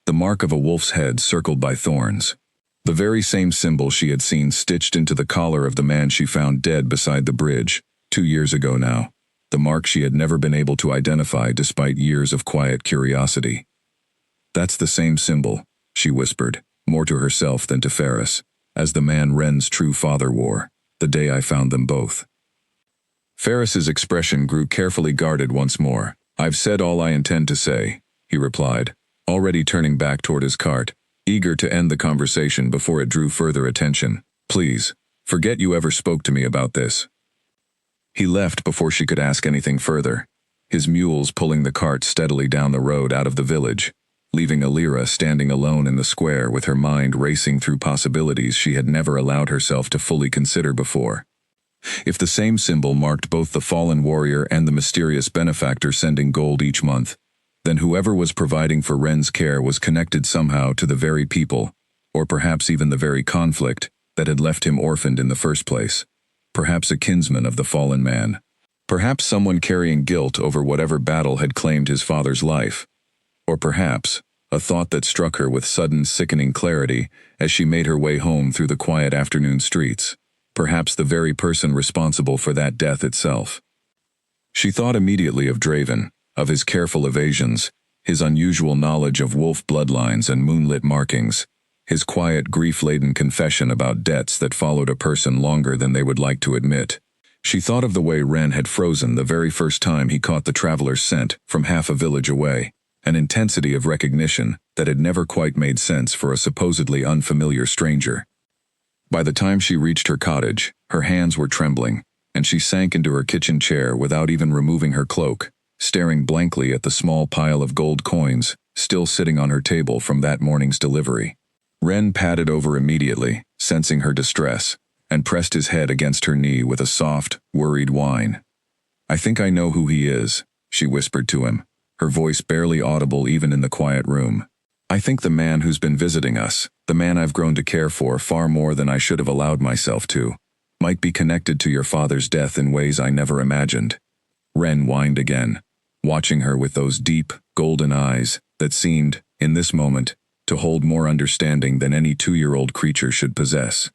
The mark of a wolf's head circled by thorns. The very same symbol she had seen stitched into the collar of the man she found dead beside the bridge, 2 years ago now. The mark she had never been able to identify despite years of quiet curiosity. "That's the same symbol," she whispered, more to herself than to Ferris, "as the man Wren's true father wore, the day I found them both." Ferris's expression grew carefully guarded once more. "I've said all I intend to say," he replied, already turning back toward his cart, eager to end the conversation before it drew further attention. "Please, forget you ever spoke to me about this." He left before she could ask anything further, his mules pulling the cart steadily down the road out of the village, leaving Elira standing alone in the square with her mind racing through possibilities she had never allowed herself to fully consider before. If the same symbol marked both the fallen warrior and the mysterious benefactor sending gold each month, then whoever was providing for Wren's care was connected somehow to the very people, or perhaps even the very conflict, that had left him orphaned in the first place. Perhaps a kinsman of the fallen man. Perhaps someone carrying guilt over whatever battle had claimed his father's life. Or perhaps, a thought that struck her with sudden sickening clarity as she made her way home through the quiet afternoon streets, perhaps the very person responsible for that death itself. She thought immediately of Draven, of his careful evasions, his unusual knowledge of wolf bloodlines and moonlit markings, his quiet, grief-laden confession about debts that followed a person longer than they would like to admit. She thought of the way Wren had frozen the very first time he caught the traveler's scent from half a village away, an intensity of recognition that had never quite made sense for a supposedly unfamiliar stranger. By the time she reached her cottage, her hands were trembling, and she sank into her kitchen chair without even removing her cloak, staring blankly at the small pile of gold coins still sitting on her table from that morning's delivery. Wren padded over immediately, sensing her distress, and pressed his head against her knee with a soft, worried whine. "I think I know who he is," she whispered to him, her voice barely audible even in the quiet room. "I think the man who's been visiting us, the man I've grown to care for far more than I should have allowed myself to, might be connected to your father's death in ways I never imagined." Wren whined again, watching her with those deep, golden eyes that seemed, in this moment, to hold more understanding than any 2-year-old creature should possess.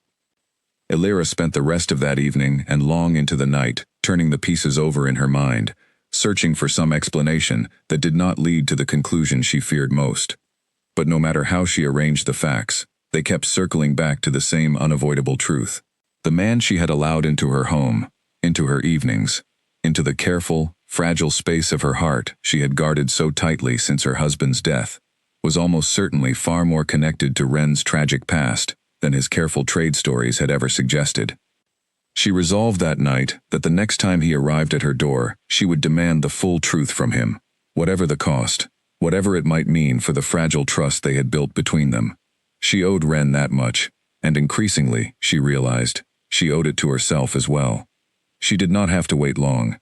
Elira spent the rest of that evening and long into the night, turning the pieces over in her mind, searching for some explanation that did not lead to the conclusion she feared most. But no matter how she arranged the facts, they kept circling back to the same unavoidable truth. The man she had allowed into her home, into her evenings, into the careful, fragile space of her heart she had guarded so tightly since her husband's death, was almost certainly far more connected to Ren's tragic past than his careful trade stories had ever suggested. She resolved that night that the next time he arrived at her door, she would demand the full truth from him, whatever the cost, whatever it might mean for the fragile trust they had built between them. She owed Ren that much, and increasingly, she realized, she owed it to herself as well. She did not have to wait long.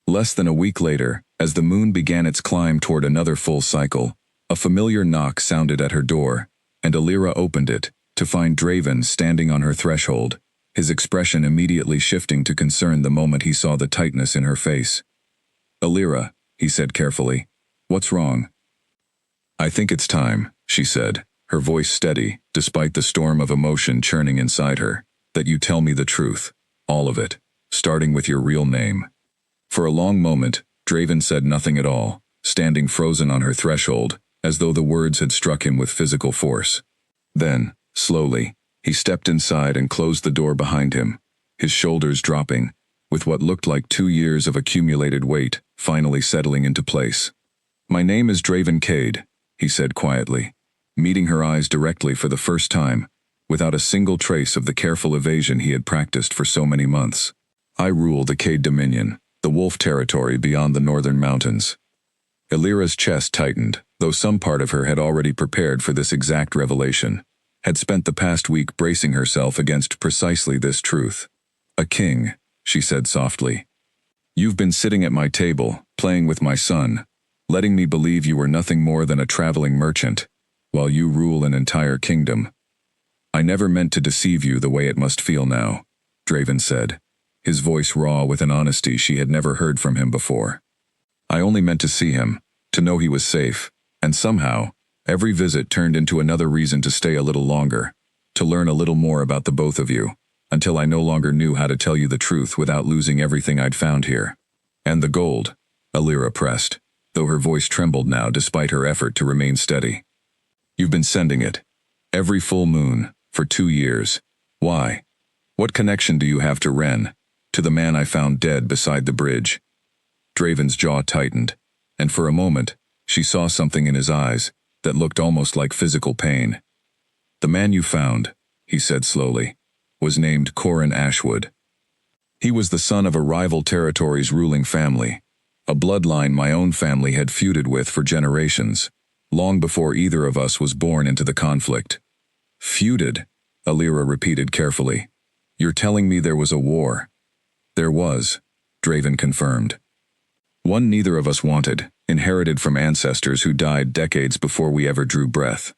Less than a week later, as the moon began its climb toward another full cycle, a familiar knock sounded at her door, and Alira opened it, to find Draven standing on her threshold, his expression immediately shifting to concern the moment he saw the tightness in her face. "Alira," he said carefully, "what's wrong?" "I think it's time," she said, her voice steady, despite the storm of emotion churning inside her, "that you tell me the truth, all of it, starting with your real name." For a long moment, Draven said nothing at all, standing frozen on her threshold, as though the words had struck him with physical force. Then, slowly, he stepped inside and closed the door behind him, his shoulders dropping, with what looked like 2 years of accumulated weight finally settling into place. "My name is Draven Cade," he said quietly, meeting her eyes directly for the first time, without a single trace of the careful evasion he had practiced for so many months. "I rule the Cade Dominion, the wolf territory beyond the northern mountains." Alira's chest tightened, though some part of her had already prepared for this exact revelation, had spent the past week bracing herself against precisely this truth. "A king," she said softly. "You've been sitting at my table, playing with my son, letting me believe you were nothing more than a traveling merchant, while you rule an entire kingdom. I never meant to deceive you the way it must feel now," Draven said, his voice raw with an honesty she had never heard from him before. "I only meant to see him, to know he was safe, and somehow, every visit turned into another reason to stay a little longer, to learn a little more about the both of you, until I no longer knew how to tell you the truth without losing everything I'd found here. And the gold," Alira pressed, though her voice trembled now despite her effort to remain steady. "You've been sending it. Every full moon, for 2 years. Why? What connection do you have to Ren, to the man I found dead beside the bridge?" Draven's jaw tightened, and for a moment, she saw something in his eyes that looked almost like physical pain. "The man you found," he said slowly, "was named Corin Ashwood. He was the son of a rival territory's ruling family, a bloodline my own family had feuded with for generations, long before either of us was born into the conflict." "Feuded," Alira repeated carefully. "You're telling me there was a war?" "There was," Draven confirmed. "One neither of us wanted, inherited from ancestors who died decades before we ever drew breath.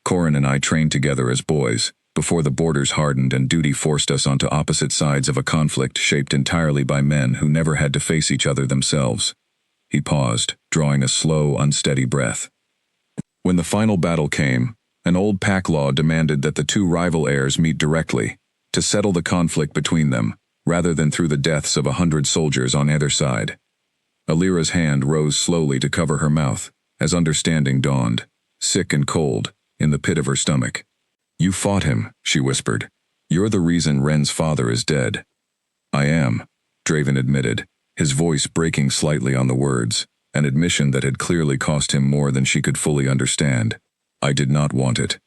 Corin and I trained together as boys, before the borders hardened and duty forced us onto opposite sides of a conflict shaped entirely by men who never had to face each other themselves." He paused, drawing a slow, unsteady breath. "When the final battle came, an old pack law demanded that the 2 rival heirs meet directly, to settle the conflict between them, rather than through the deaths of 100 soldiers on either side." Alira's hand rose slowly to cover her mouth, as understanding dawned, sick and cold, in the pit of her stomach. "You fought him," she whispered. "You're the reason Ren's father is dead." "I am," Draven admitted, his voice breaking slightly on the words, an admission that had clearly cost him more than she could fully understand. "I did not want it.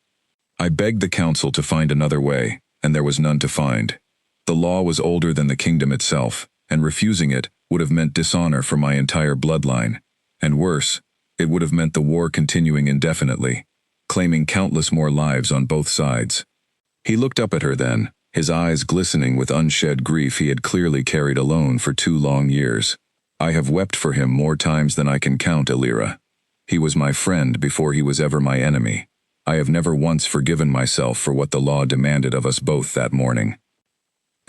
I begged the council to find another way, and there was none to find. The law was older than the kingdom itself, and refusing it would have meant dishonor for my entire bloodline. And worse, it would have meant the war continuing indefinitely, claiming countless more lives on both sides." He looked up at her then, his eyes glistening with unshed grief he had clearly carried alone for 2 long years. "I have wept for him more times than I can count, Alira. He was my friend before he was ever my enemy. I have never once forgiven myself for what the law demanded of us both that morning."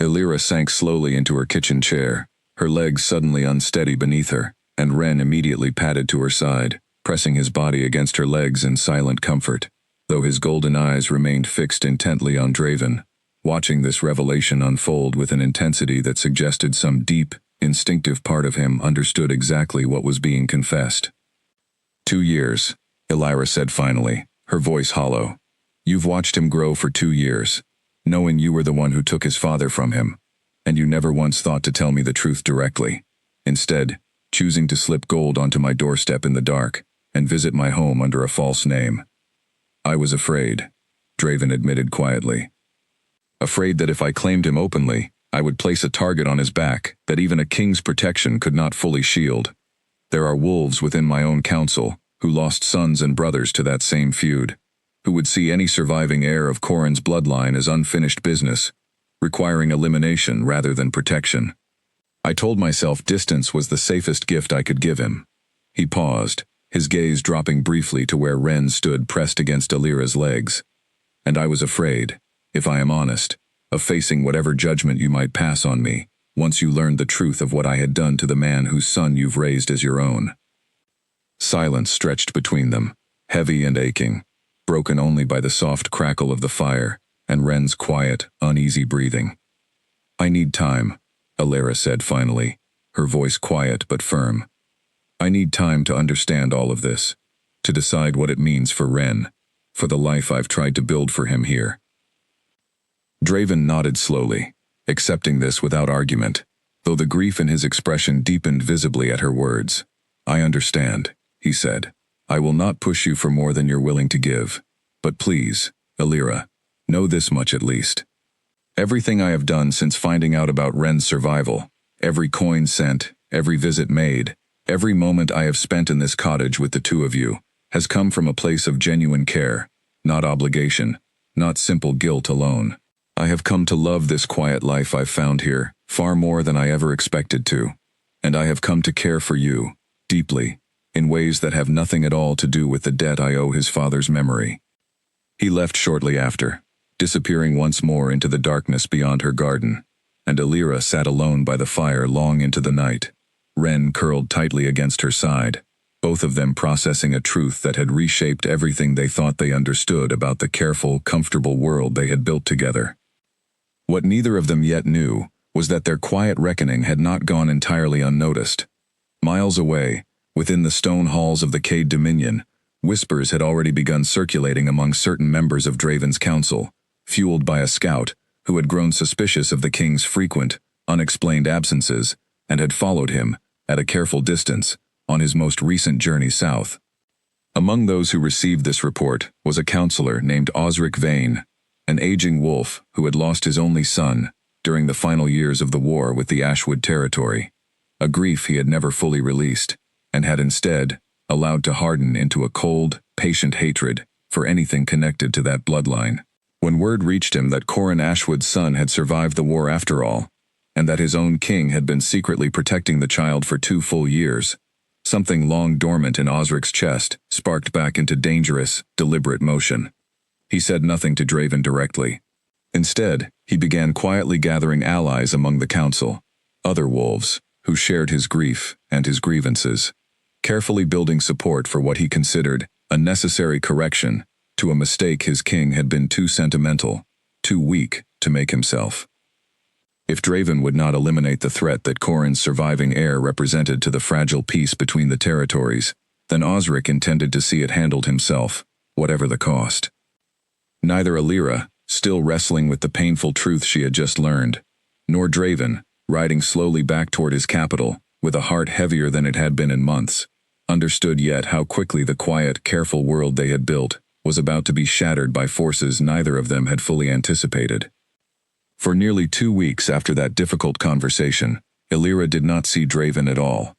Alira sank slowly into her kitchen chair, her legs suddenly unsteady beneath her, and Ren immediately padded to her side, pressing his body against her legs in silent comfort, though his golden eyes remained fixed intently on Draven, watching this revelation unfold with an intensity that suggested some deep, instinctive part of him understood exactly what was being confessed. 2 years, Alira said finally, her voice hollow. "You've watched him grow for 2 years, knowing you were the one who took his father from him, and you never once thought to tell me the truth directly. instead choosing to slip gold onto my doorstep in the dark and visit my home under a false name. I was afraid, Draven admitted quietly. Afraid that if I claimed him openly, I would place a target on his back that even a king's protection could not fully shield. There are wolves within my own council who lost sons and brothers to that same feud, who would see any surviving heir of Corrin's bloodline as unfinished business, requiring elimination rather than protection. I told myself distance was the safest gift I could give him. He paused, his gaze dropping briefly to where Ren stood pressed against Alira's legs. And I was afraid, if I am honest, of facing whatever judgment you might pass on me, once you learned the truth of what I had done to the man whose son you've raised as your own. Silence stretched between them, heavy and aching, broken only by the soft crackle of the fire and Ren's quiet, uneasy breathing. I need time, Alira said finally, her voice quiet but firm. I need time to understand all of this, to decide what it means for Ren, for the life I've tried to build for him here. Draven nodded slowly, accepting this without argument, though the grief in his expression deepened visibly at her words. I understand, he said. I will not push you for more than you're willing to give. But please, Alira, know this much at least. Everything I have done since finding out about Ren's survival, every coin sent, every visit made, every moment I have spent in this cottage with the two of you, has come from a place of genuine care, not obligation, not simple guilt alone. I have come to love this quiet life I've found here, far more than I ever expected to. And I have come to care for you, deeply, in ways that have nothing at all to do with the debt I owe his father's memory. He left shortly after, disappearing once more into the darkness beyond her garden, and Alira sat alone by the fire long into the night, Ren curled tightly against her side, both of them processing a truth that had reshaped everything they thought they understood about the careful, comfortable world they had built together. What neither of them yet knew was that their quiet reckoning had not gone entirely unnoticed. Miles away, within the stone halls of the Cade Dominion, whispers had already begun circulating among certain members of Draven's council, fueled by a scout who had grown suspicious of the king's frequent, unexplained absences and had followed him, at a careful distance, on his most recent journey south. Among those who received this report was a counselor named Osric Vane, an aging wolf who had lost his only son during the final years of the war with the Ashwood territory, a grief he had never fully released, and had instead allowed to harden into a cold, patient hatred for anything connected to that bloodline. When word reached him that Corrin Ashwood's son had survived the war after all, and that his own king had been secretly protecting the child for 2 full years, something long dormant in Osric's chest sparked back into dangerous, deliberate motion. He said nothing to Draven directly. Instead, he began quietly gathering allies among the council, other wolves, who shared his grief and his grievances, carefully building support for what he considered a necessary correction to a mistake his king had been too sentimental, too weak to make himself. If Draven would not eliminate the threat that Corrin's surviving heir represented to the fragile peace between the territories, then Osric intended to see it handled himself, whatever the cost. Neither Alira, still wrestling with the painful truth she had just learned, nor Draven, riding slowly back toward his capital, with a heart heavier than it had been in months, understood yet how quickly the quiet, careful world they had built was about to be shattered by forces neither of them had fully anticipated. For nearly 2 weeks after that difficult conversation, Alira did not see Draven at all.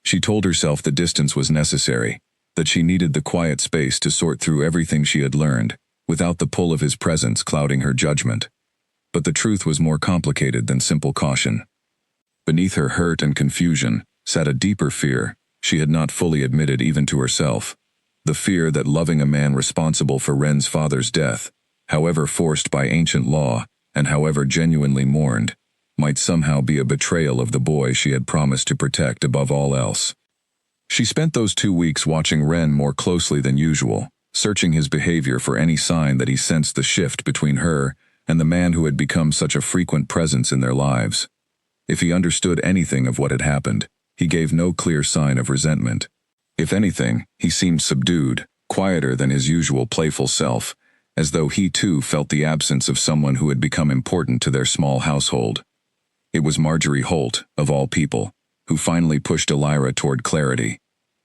She told herself the distance was necessary, that she needed the quiet space to sort through everything she had learned, without the pull of his presence clouding her judgment. But the truth was more complicated than simple caution. Beneath her hurt and confusion sat a deeper fear she had not fully admitted even to herself, the fear that loving a man responsible for Ren's father's death, however forced by ancient law and however genuinely mourned, might somehow be a betrayal of the boy she had promised to protect above all else. She spent those 2 weeks watching Ren more closely than usual, searching his behavior for any sign that he sensed the shift between her and the man who had become such a frequent presence in their lives. If he understood anything of what had happened, he gave no clear sign of resentment. If anything, he seemed subdued, quieter than his usual playful self, as though he too felt the absence of someone who had become important to their small household. It was Marjorie Holt, of all people, who finally pushed Elira toward clarity.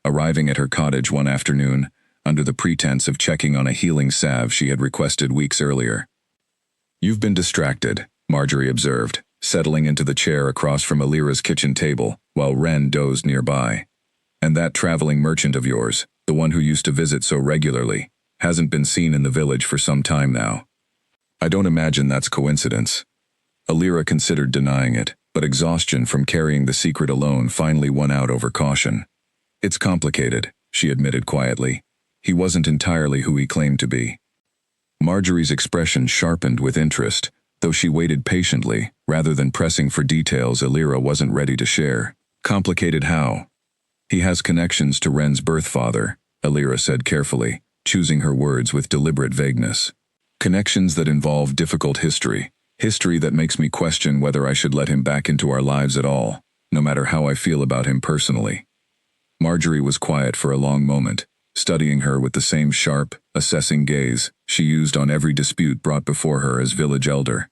Arriving at her cottage one afternoon, under the pretense of checking on a healing salve she had requested weeks earlier. "You've been distracted," Marjorie observed, settling into the chair across from Elira's kitchen table, while Wren dozed nearby. "And that traveling merchant of yours, the one who used to visit so regularly, hasn't been seen in the village for some time now. I don't imagine that's coincidence." Elira considered denying it, but exhaustion from carrying the secret alone finally won out over caution. "It's complicated," she admitted quietly. "He wasn't entirely who he claimed to be." Marjorie's expression sharpened with interest, though she waited patiently, rather than pressing for details Elira wasn't ready to share. "Complicated how?" "He has connections to Wren's birth father," Elira said carefully, choosing her words with deliberate vagueness. "Connections that involve difficult history. History that makes me question whether I should let him back into our lives at all, no matter how I feel about him personally." Marjorie was quiet for a long moment, studying her with the same sharp, assessing gaze she used on every dispute brought before her as village elder.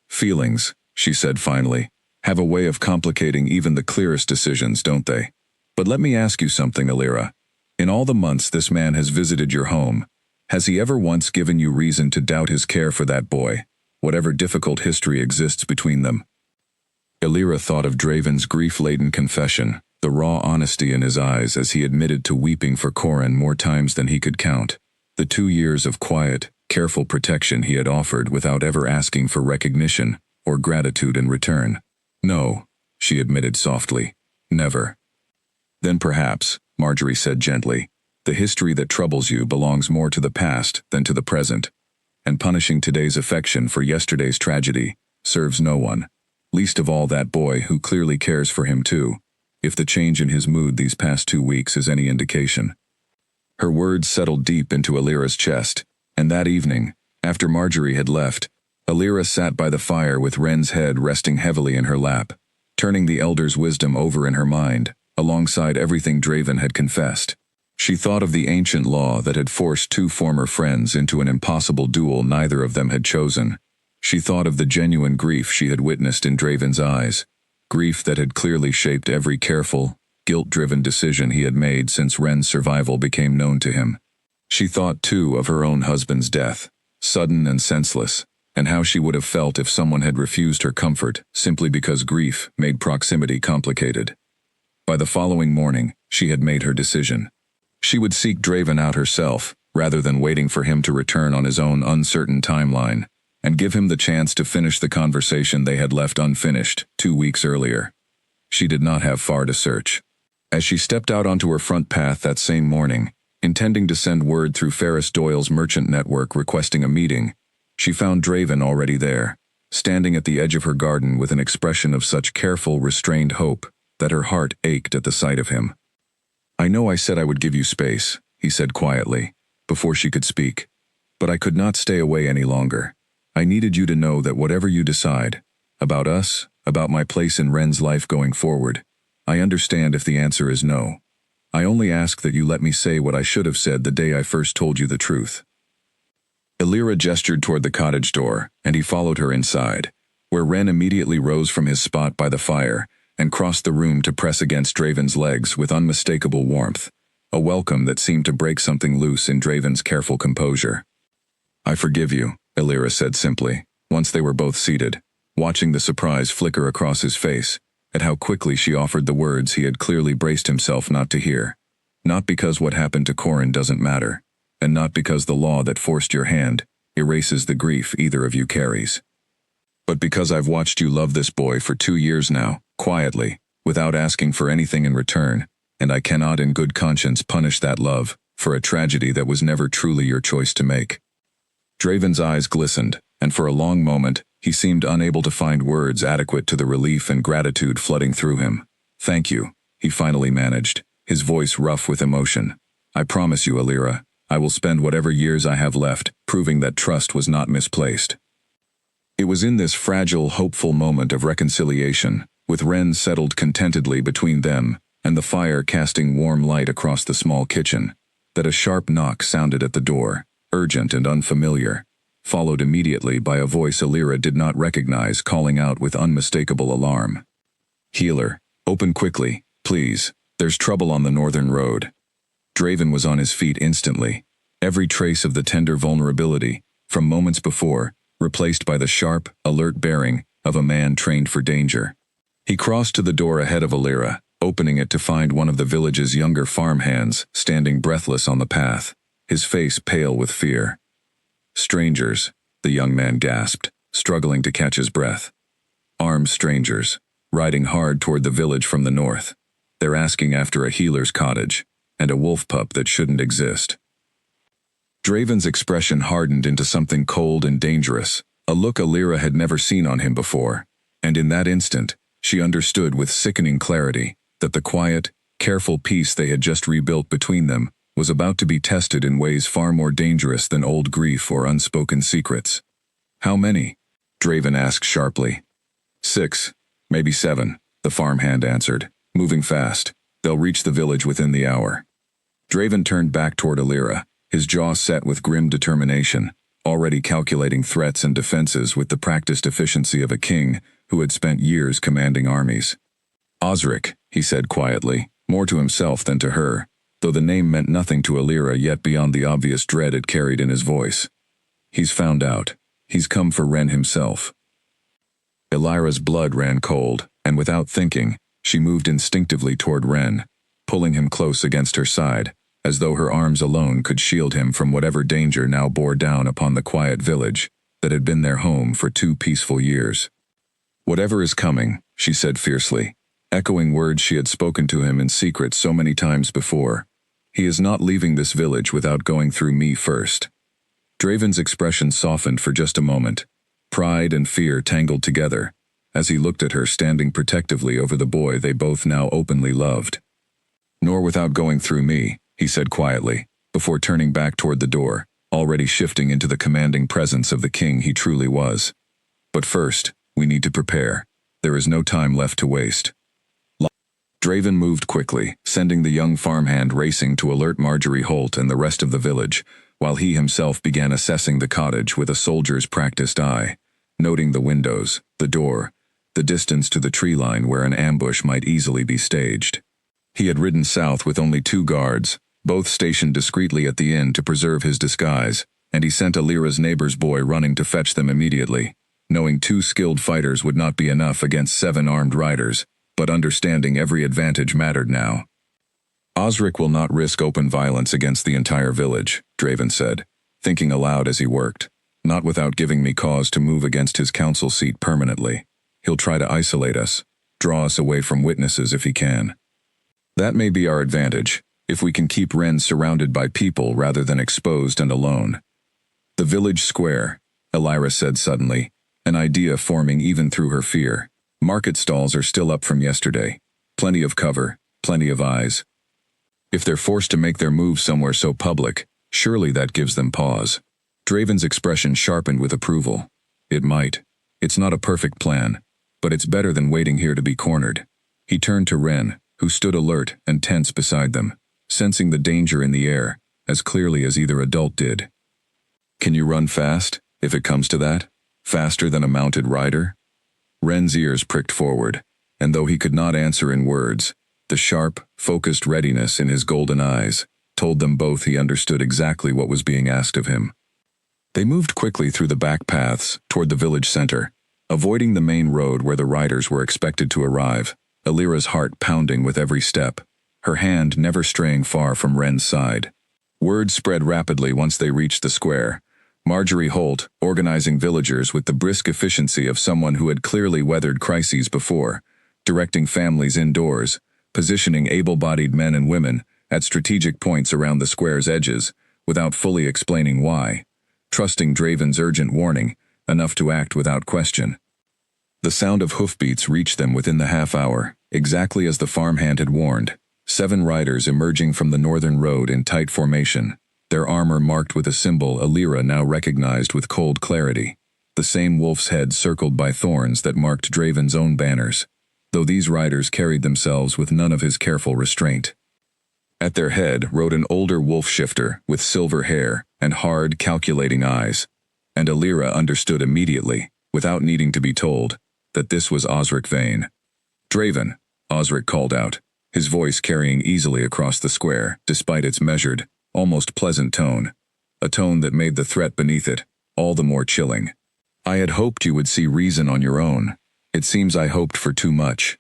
"Feelings," she said finally, "have a way of complicating even the clearest decisions, don't they? But let me ask you something, Elira. In all the months this man has visited your home, has he ever once given you reason to doubt his care for that boy, whatever difficult history exists between them?" Elira thought of Draven's grief-laden confession, the raw honesty in his eyes as he admitted to weeping for Corin more times than he could count, the 2 years of quiet, careful protection he had offered without ever asking for recognition or gratitude in return. "No," she admitted softly, "never." "Then perhaps," Marjorie said gently, "the history that troubles you belongs more to the past than to the present, and punishing today's affection for yesterday's tragedy serves no one, least of all that boy who clearly cares for him too, if the change in his mood these past 2 weeks is any indication." Her words settled deep into Elira's chest, and that evening, after Marjorie had left, Elira sat by the fire with Wren's head resting heavily in her lap, turning the elder's wisdom over in her mind, alongside everything Draven had confessed. She thought of the ancient law that had forced 2 former friends into an impossible duel neither of them had chosen. She thought of the genuine grief she had witnessed in Draven's eyes, grief that had clearly shaped every careful, guilt-driven decision he had made since Wren's survival became known to him. She thought, too, of her own husband's death, sudden and senseless, and how she would have felt if someone had refused her comfort simply because grief made proximity complicated. By the following morning, she had made her decision. She would seek Draven out herself, rather than waiting for him to return on his own uncertain timeline, and give him the chance to finish the conversation they had left unfinished 2 weeks earlier. She did not have far to search. As she stepped out onto her front path that same morning, intending to send word through Ferris Doyle's merchant network requesting a meeting, she found Draven already there, standing at the edge of her garden with an expression of such careful, restrained hope that her heart ached at the sight of him. "I know I said I would give you space," he said quietly, before she could speak, "but I could not stay away any longer. I needed you to know that whatever you decide, about us, about my place in Wren's life going forward, I understand if the answer is no. I only ask that you let me say what I should have said the day I first told you the truth." Elira gestured toward the cottage door, and he followed her inside, where Wren immediately rose from his spot by the fire and crossed the room to press against Draven's legs with unmistakable warmth, a welcome that seemed to break something loose in Draven's careful composure. "I forgive you," Elira said simply, once they were both seated, watching the surprise flicker across his face at how quickly she offered the words he had clearly braced himself not to hear. "Not because what happened to Corin doesn't matter, and not because the law that forced your hand erases the grief either of you carries. But because I've watched you love this boy for 2 years now, quietly, without asking for anything in return, and I cannot in good conscience punish that love for a tragedy that was never truly your choice to make." Draven's eyes glistened, and for a long moment, he seemed unable to find words adequate to the relief and gratitude flooding through him. "Thank you," he finally managed, his voice rough with emotion. "I promise you, Elira, I will spend whatever years I have left proving that trust was not misplaced." It was in this fragile, hopeful moment of reconciliation, with Wren settled contentedly between them and the fire casting warm light across the small kitchen, that a sharp knock sounded at the door, urgent and unfamiliar, followed immediately by a voice Elira did not recognize calling out with unmistakable alarm. "Healer, open Open quickly, please. There's trouble on the northern road. Draven was on his feet instantly. Every trace of the tender vulnerability, from moments before, replaced by the sharp, alert bearing of a man trained for danger. He crossed to the door ahead of Alira, opening it to find one of the village's younger farmhands standing breathless on the path, his face pale with fear. Strangers, the young man gasped, struggling to catch his breath. Armed strangers, riding hard toward the village from the north. They're asking after a healer's cottage, and a wolf pup that shouldn't exist. Draven's expression hardened into something cold and dangerous, a look Alira had never seen on him before, and in that instant, she understood with sickening clarity that the quiet, careful peace they had just rebuilt between them was about to be tested in ways far more dangerous than old grief or unspoken secrets. How many? Draven asked sharply. 6, maybe 7, the farmhand answered, moving fast. They'll reach the village within the hour. Draven turned back toward Alira, his jaw set with grim determination, already calculating threats and defenses with the practiced efficiency of a king who had spent years commanding armies. Osric, he said quietly, more to himself than to her, though the name meant nothing to Alira yet beyond the obvious dread it carried in his voice. He's found out. He's come for Ren himself. Alira's blood ran cold, and without thinking, she moved instinctively toward Ren, pulling him close against her side, as though her arms alone could shield him from whatever danger now bore down upon the quiet village that had been their home for 2 peaceful years. Whatever is coming, she said fiercely, echoing words she had spoken to him in secret so many times before. He is not leaving this village without going through me first. Draven's expression softened for just a moment, pride and fear tangled together, as he looked at her standing protectively over the boy they both now openly loved. Nor without going through me, he said quietly, before turning back toward the door, already shifting into the commanding presence of the king he truly was. But first, we need to prepare. There is no time left to waste. Draven moved quickly, sending the young farmhand racing to alert Marjorie Holt and the rest of the village, while he himself began assessing the cottage with a soldier's practiced eye, noting the windows, the door, the distance to the tree line where an ambush might easily be staged. He had ridden south with only 2 guards, both stationed discreetly at the inn to preserve his disguise, and he sent Alira's neighbor's boy running to fetch them immediately, knowing 2 skilled fighters would not be enough against 7 armed riders, but understanding every advantage mattered now. Osric will not risk open violence against the entire village, Draven said, thinking aloud as he worked, not without giving me cause to move against his council seat permanently. He'll try to isolate us, draw us away from witnesses if he can. That may be our advantage, if we can keep Ren surrounded by people rather than exposed and alone. The village square, Alira said suddenly, an idea forming even through her fear. Market stalls are still up from yesterday. Plenty of cover, plenty of eyes. If they're forced to make their move somewhere so public, surely that gives them pause. Draven's expression sharpened with approval. It might. It's not a perfect plan, but it's better than waiting here to be cornered. He turned to Ren, who stood alert and tense beside them, sensing the danger in the air, as clearly as either adult did. Can you run fast, if it comes to that? Faster than a mounted rider? Ren's ears pricked forward, and though he could not answer in words, the sharp, focused readiness in his golden eyes told them both he understood exactly what was being asked of him. They moved quickly through the back paths toward the village center, avoiding the main road where the riders were expected to arrive, Alira's heart pounding with every step, her hand never straying far from Ren's side. Word spread rapidly once they reached the square, Marjorie Holt organizing villagers with the brisk efficiency of someone who had clearly weathered crises before, directing families indoors, positioning able-bodied men and women at strategic points around the square's edges, without fully explaining why, trusting Draven's urgent warning, enough to act without question. The sound of hoofbeats reached them within the half-hour, exactly as the farmhand had warned, 7 riders emerging from the northern road in tight formation, their armor marked with a symbol Alira now recognized with cold clarity, the same wolf's head circled by thorns that marked Draven's own banners, though these riders carried themselves with none of his careful restraint. At their head rode an older wolf shifter with silver hair and hard, calculating eyes, and Alira understood immediately, without needing to be told, that this was Osric Vane. Draven, Osric called out, his voice carrying easily across the square, despite its measured, almost pleasant tone. A tone that made the threat beneath it all the more chilling. I had hoped you would see reason on your own. It seems I hoped for too much.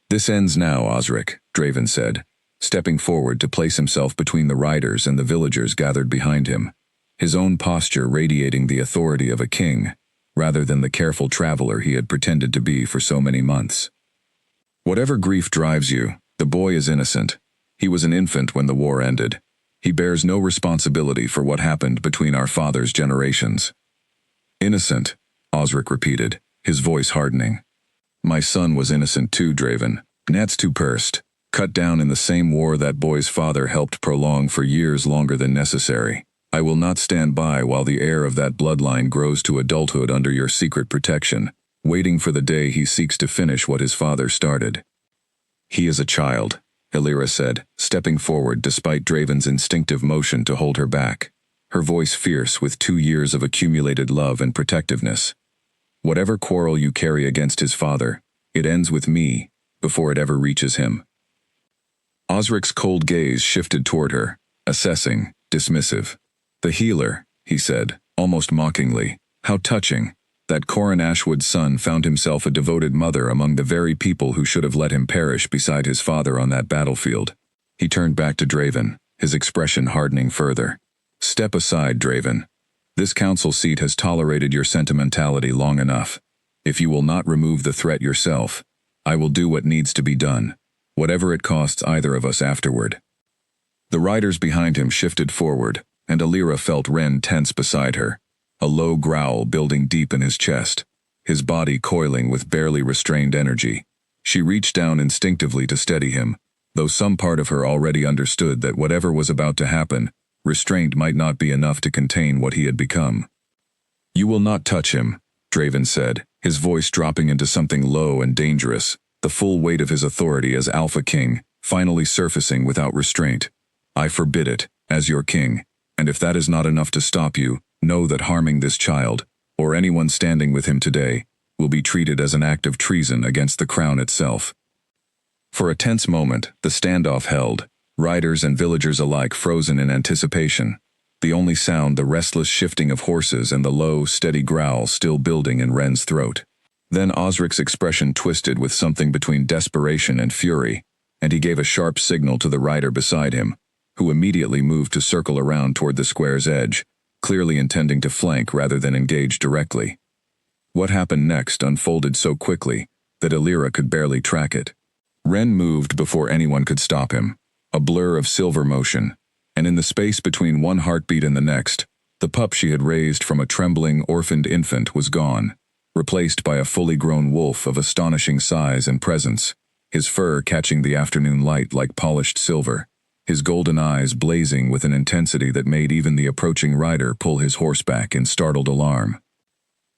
This ends now, Osric, Draven said, stepping forward to place himself between the riders and the villagers gathered behind him, his own posture radiating the authority of a king, rather than the careful traveler he had pretended to be for so many months. Whatever grief drives you, the boy is innocent. He was an infant when the war ended. He bears no responsibility for what happened between our father's generations. Innocent, Osric repeated, his voice hardening. My son was innocent too, Draven. Nats too pursed, cut down in the same war that boy's father helped prolong for years longer than necessary. I will not stand by while the heir of that bloodline grows to adulthood under your secret protection, waiting for the day he seeks to finish what his father started. He is a child, Illyra said, stepping forward despite Draven's instinctive motion to hold her back, her voice fierce with 2 years of accumulated love and protectiveness. Whatever quarrel you carry against his father, it ends with me, before it ever reaches him. Osric's cold gaze shifted toward her, assessing, dismissive. The healer, he said, almost mockingly. How touching. That Corin Ashwood's son found himself a devoted mother among the very people who should have let him perish beside his father on that battlefield. He turned back to Draven, his expression hardening further. Step aside, Draven. This council seat has tolerated your sentimentality long enough. If you will not remove the threat yourself, I will do what needs to be done, whatever it costs either of us afterward. The riders behind him shifted forward, and Illyra felt Ren tense beside her, a low growl building deep in his chest, his body coiling with barely restrained energy. She reached down instinctively to steady him, though some part of her already understood that whatever was about to happen, restraint might not be enough to contain what he had become. You will not touch him, Draven said, his voice dropping into something low and dangerous, the full weight of his authority as Alpha King, finally surfacing without restraint. I forbid it, as your king, and if that is not enough to stop you, know that harming this child, or anyone standing with him today, will be treated as an act of treason against the crown itself. For a tense moment, the standoff held, riders and villagers alike frozen in anticipation, the only sound the restless shifting of horses and the low, steady growl still building in Ren's throat. Then Osric's expression twisted with something between desperation and fury, and he gave a sharp signal to the rider beside him, who immediately moved to circle around toward the square's edge, clearly intending to flank rather than engage directly. What happened next unfolded so quickly that Illyra could barely track it. Ren moved before anyone could stop him, a blur of silver motion, and in the space between one heartbeat and the next, the pup she had raised from a trembling, orphaned infant was gone, replaced by a fully grown wolf of astonishing size and presence, his fur catching the afternoon light like polished silver, his golden eyes blazing with an intensity that made even the approaching rider pull his horse back in startled alarm.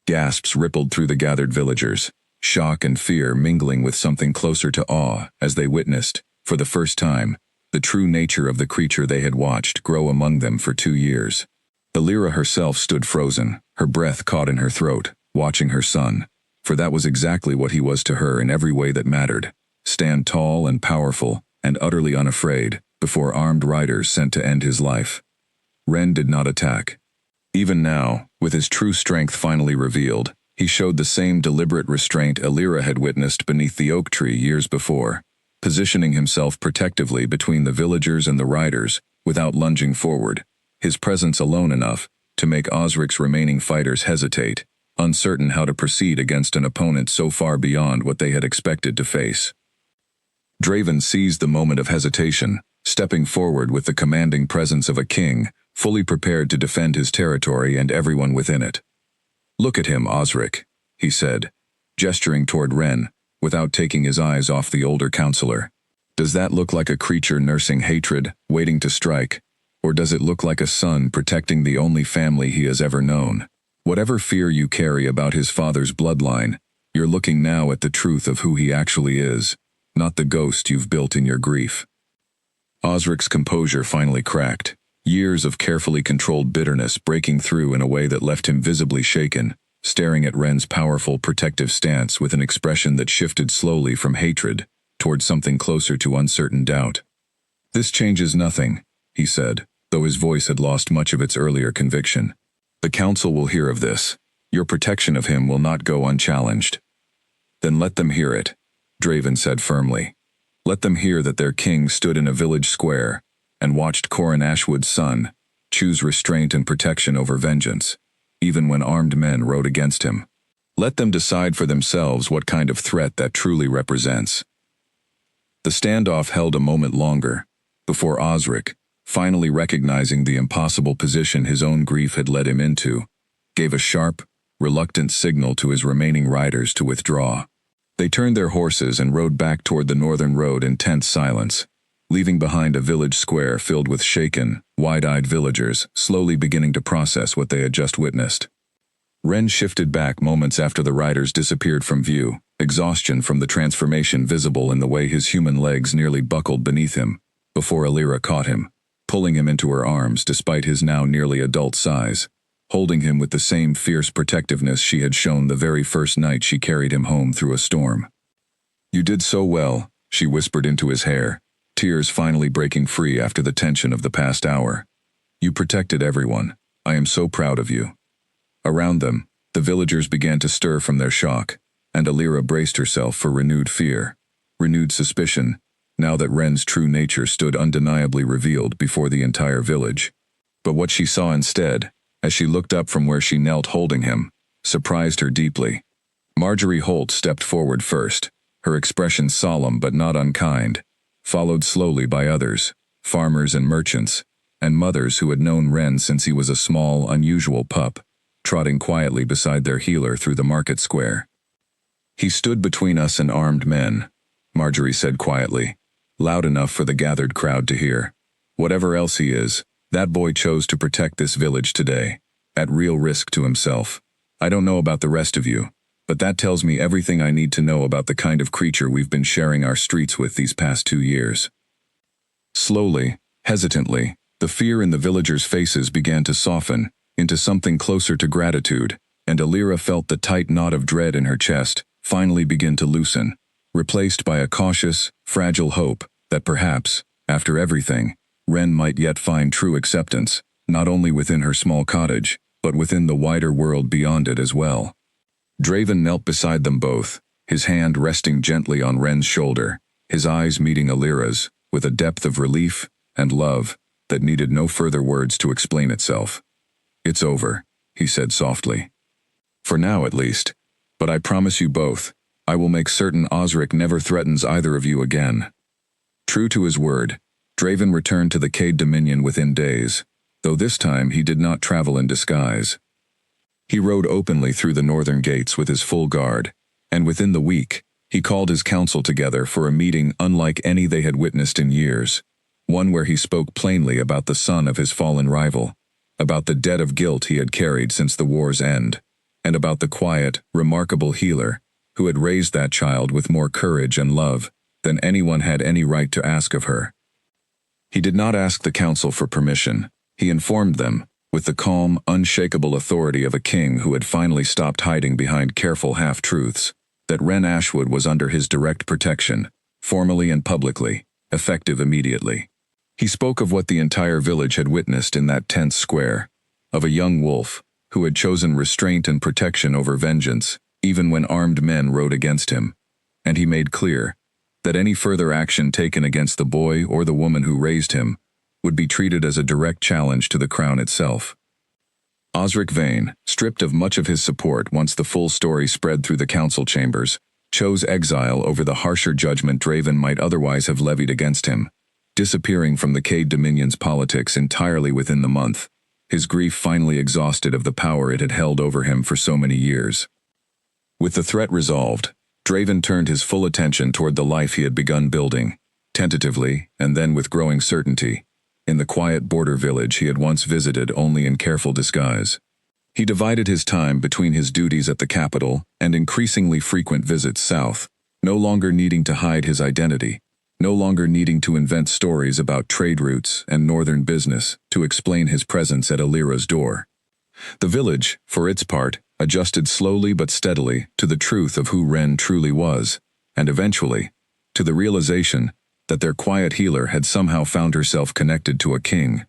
Gasps rippled through the gathered villagers, shock and fear mingling with something closer to awe as they witnessed, for the first time, the true nature of the creature they had watched grow among them for 2 years. Illyra herself stood frozen, her breath caught in her throat, watching her son, for that was exactly what he was to her in every way that mattered, stand tall and powerful and utterly unafraid, before armed riders sent to end his life. Ren did not attack. Even now, with his true strength finally revealed, he showed the same deliberate restraint Illyra had witnessed beneath the oak tree years before, positioning himself protectively between the villagers and the riders without lunging forward, his presence alone enough to make Osric's remaining fighters hesitate, uncertain how to proceed against an opponent so far beyond what they had expected to face. Draven seized the moment of hesitation, stepping forward with the commanding presence of a king, fully prepared to defend his territory and everyone within it. Look at him, Osric, he said, gesturing toward Ren, without taking his eyes off the older counselor. Does that look like a creature nursing hatred, waiting to strike, or does it look like a son protecting the only family he has ever known? Whatever fear you carry about his father's bloodline, you're looking now at the truth of who he actually is, not the ghost you've built in your grief. Osric's composure finally cracked, years of carefully controlled bitterness breaking through in a way that left him visibly shaken, staring at Ren's powerful protective stance with an expression that shifted slowly from hatred toward something closer to uncertain doubt. "This changes nothing," he said, though his voice had lost much of its earlier conviction. "The council will hear of this. Your protection of him will not go unchallenged." "Then let them hear it," Draven said firmly. "Let them hear that their king stood in a village square and watched Corin Ashwood's son choose restraint and protection over vengeance, even when armed men rode against him. Let them decide for themselves what kind of threat that truly represents." The standoff held a moment longer, before Osric, finally recognizing the impossible position his own grief had led him into, gave a sharp, reluctant signal to his remaining riders to withdraw. They turned their horses and rode back toward the northern road in tense silence, leaving behind a village square filled with shaken, wide-eyed villagers slowly beginning to process what they had just witnessed. Ren shifted back moments after the riders disappeared from view, exhaustion from the transformation visible in the way his human legs nearly buckled beneath him, before Alira caught him, pulling him into her arms despite his now nearly adult size, holding him with the same fierce protectiveness she had shown the very first night she carried him home through a storm. "You did so well," she whispered into his hair, tears finally breaking free after the tension of the past hour. "You protected everyone. I am so proud of you." Around them, the villagers began to stir from their shock, and Alira braced herself for renewed fear, renewed suspicion, now that Ren's true nature stood undeniably revealed before the entire village. But what she saw instead, as she looked up from where she knelt holding him, surprised her deeply. Marjorie Holt stepped forward first, her expression solemn but not unkind, followed slowly by others, farmers and merchants, and mothers who had known Ren since he was a small, unusual pup, trotting quietly beside their healer through the market square. "He stood between us and armed men," Marjorie said quietly, loud enough for the gathered crowd to hear. "Whatever else he is, that boy chose to protect this village today, at real risk to himself. I don't know about the rest of you, but that tells me everything I need to know about the kind of creature we've been sharing our streets with these past 2 years." Slowly, hesitantly, the fear in the villagers' faces began to soften into something closer to gratitude, and Alira felt the tight knot of dread in her chest finally begin to loosen, replaced by a cautious, fragile hope that perhaps, after everything, Ren might yet find true acceptance, not only within her small cottage, but within the wider world beyond it as well. Draven knelt beside them both, his hand resting gently on Ren's shoulder, his eyes meeting Alira's, with a depth of relief and love that needed no further words to explain itself. "It's over," he said softly. "For now at least. But I promise you both, I will make certain Osric never threatens either of you again." True to his word, Draven returned to the Cade Dominion within days, though this time he did not travel in disguise. He rode openly through the northern gates with his full guard, and within the week, he called his council together for a meeting unlike any they had witnessed in years, one where he spoke plainly about the son of his fallen rival, about the debt of guilt he had carried since the war's end, and about the quiet, remarkable healer who had raised that child with more courage and love than anyone had any right to ask of her. He did not ask the council for permission. He informed them, with the calm, unshakable authority of a king who had finally stopped hiding behind careful half-truths, that Ren Ashwood was under his direct protection, formally and publicly, effective immediately. He spoke of what the entire village had witnessed in that tense square, of a young wolf who had chosen restraint and protection over vengeance, even when armed men rode against him, and he made clear that any further action taken against the boy or the woman who raised him would be treated as a direct challenge to the crown itself. Osric Vane, stripped of much of his support once the full story spread through the council chambers, chose exile over the harsher judgment Draven might otherwise have levied against him, disappearing from the Cade Dominion's politics entirely within the month, his grief finally exhausted of the power it had held over him for so many years. With the threat resolved, Draven turned his full attention toward the life he had begun building, tentatively and then with growing certainty, in the quiet border village he had once visited only in careful disguise. He divided his time between his duties at the capital and increasingly frequent visits south, no longer needing to hide his identity, no longer needing to invent stories about trade routes and northern business to explain his presence at Alira's door. The village, for its part, adjusted slowly but steadily to the truth of who Ren truly was, and eventually, to the realization that their quiet healer had somehow found herself connected to a king.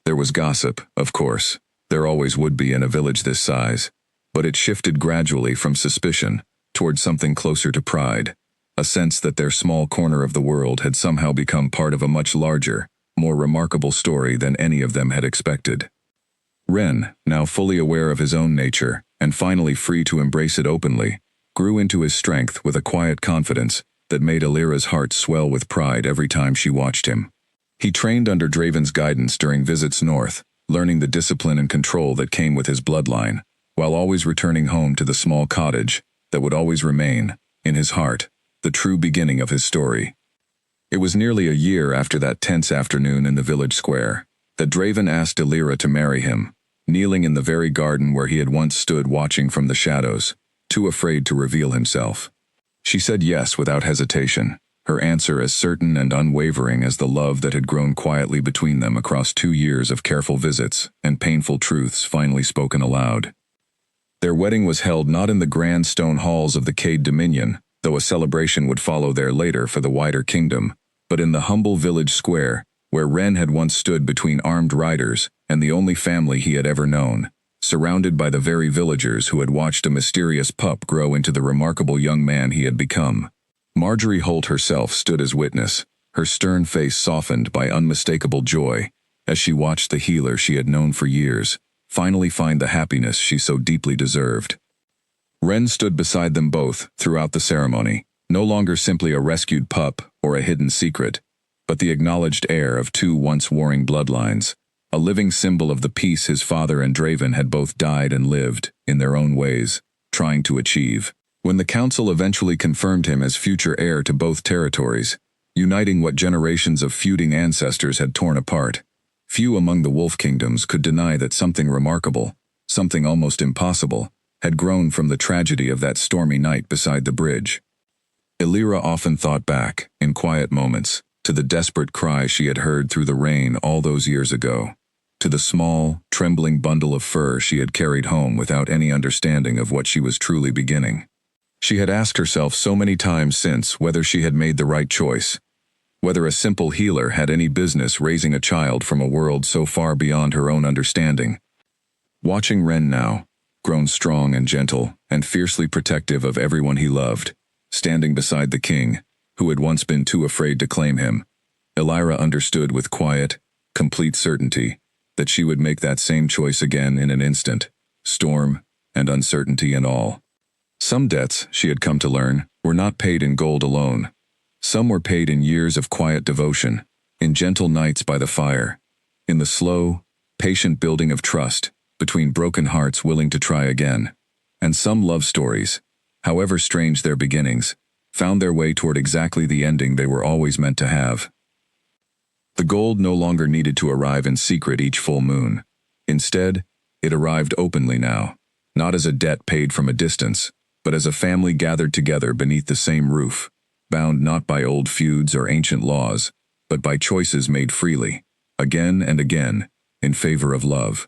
There was gossip, of course. There always would be in a village this size. But it shifted gradually from suspicion toward something closer to pride, a sense that their small corner of the world had somehow become part of a much larger, more remarkable story than any of them had expected. Ren, now fully aware of his own nature, and finally free to embrace it openly, grew into his strength with a quiet confidence that made Alira's heart swell with pride every time she watched him. He trained under Draven's guidance during visits north, learning the discipline and control that came with his bloodline, while always returning home to the small cottage that would always remain, in his heart, the true beginning of his story. It was nearly a year after that tense afternoon in the village square that Draven asked Alira to marry him, kneeling in the very garden where he had once stood watching from the shadows, too afraid to reveal himself. She said yes without hesitation, her answer as certain and unwavering as the love that had grown quietly between them across 2 years of careful visits and painful truths finally spoken aloud. Their wedding was held not in the grand stone halls of the Cade Dominion, though a celebration would follow there later for the wider kingdom, but in the humble village square, where Ren had once stood between armed riders and the only family he had ever known, surrounded by the very villagers who had watched a mysterious pup grow into the remarkable young man he had become. Marjorie Holt herself stood as witness, her stern face softened by unmistakable joy, as she watched the healer she had known for years finally find the happiness she so deeply deserved. Ren stood beside them both throughout the ceremony, no longer simply a rescued pup or a hidden secret, but the acknowledged heir of 2 once warring bloodlines, a living symbol of the peace his father and Draven had both died and lived, in their own ways, trying to achieve. When the council eventually confirmed him as future heir to both territories, uniting what generations of feuding ancestors had torn apart, few among the wolf kingdoms could deny that something remarkable, something almost impossible, had grown from the tragedy of that stormy night beside the bridge. Alira often thought back, in quiet moments, to the desperate cry she had heard through the rain all those years ago, to the small, trembling bundle of fur she had carried home without any understanding of what she was truly beginning. She had asked herself so many times since whether she had made the right choice, whether a simple healer had any business raising a child from a world so far beyond her own understanding. Watching Ren now, grown strong and gentle and fiercely protective of everyone he loved, standing beside the king, who had once been too afraid to claim him, Alira understood with quiet, complete certainty that she would make that same choice again in an instant, storm and uncertainty and all. Some debts, she had come to learn, were not paid in gold alone. Some were paid in years of quiet devotion, in gentle nights by the fire, in the slow, patient building of trust between broken hearts willing to try again. And some love stories, however strange their beginnings, found their way toward exactly the ending they were always meant to have. The gold no longer needed to arrive in secret each full moon. Instead, it arrived openly now, not as a debt paid from a distance, but as a family gathered together beneath the same roof, bound not by old feuds or ancient laws, but by choices made freely, again and again, in favor of love.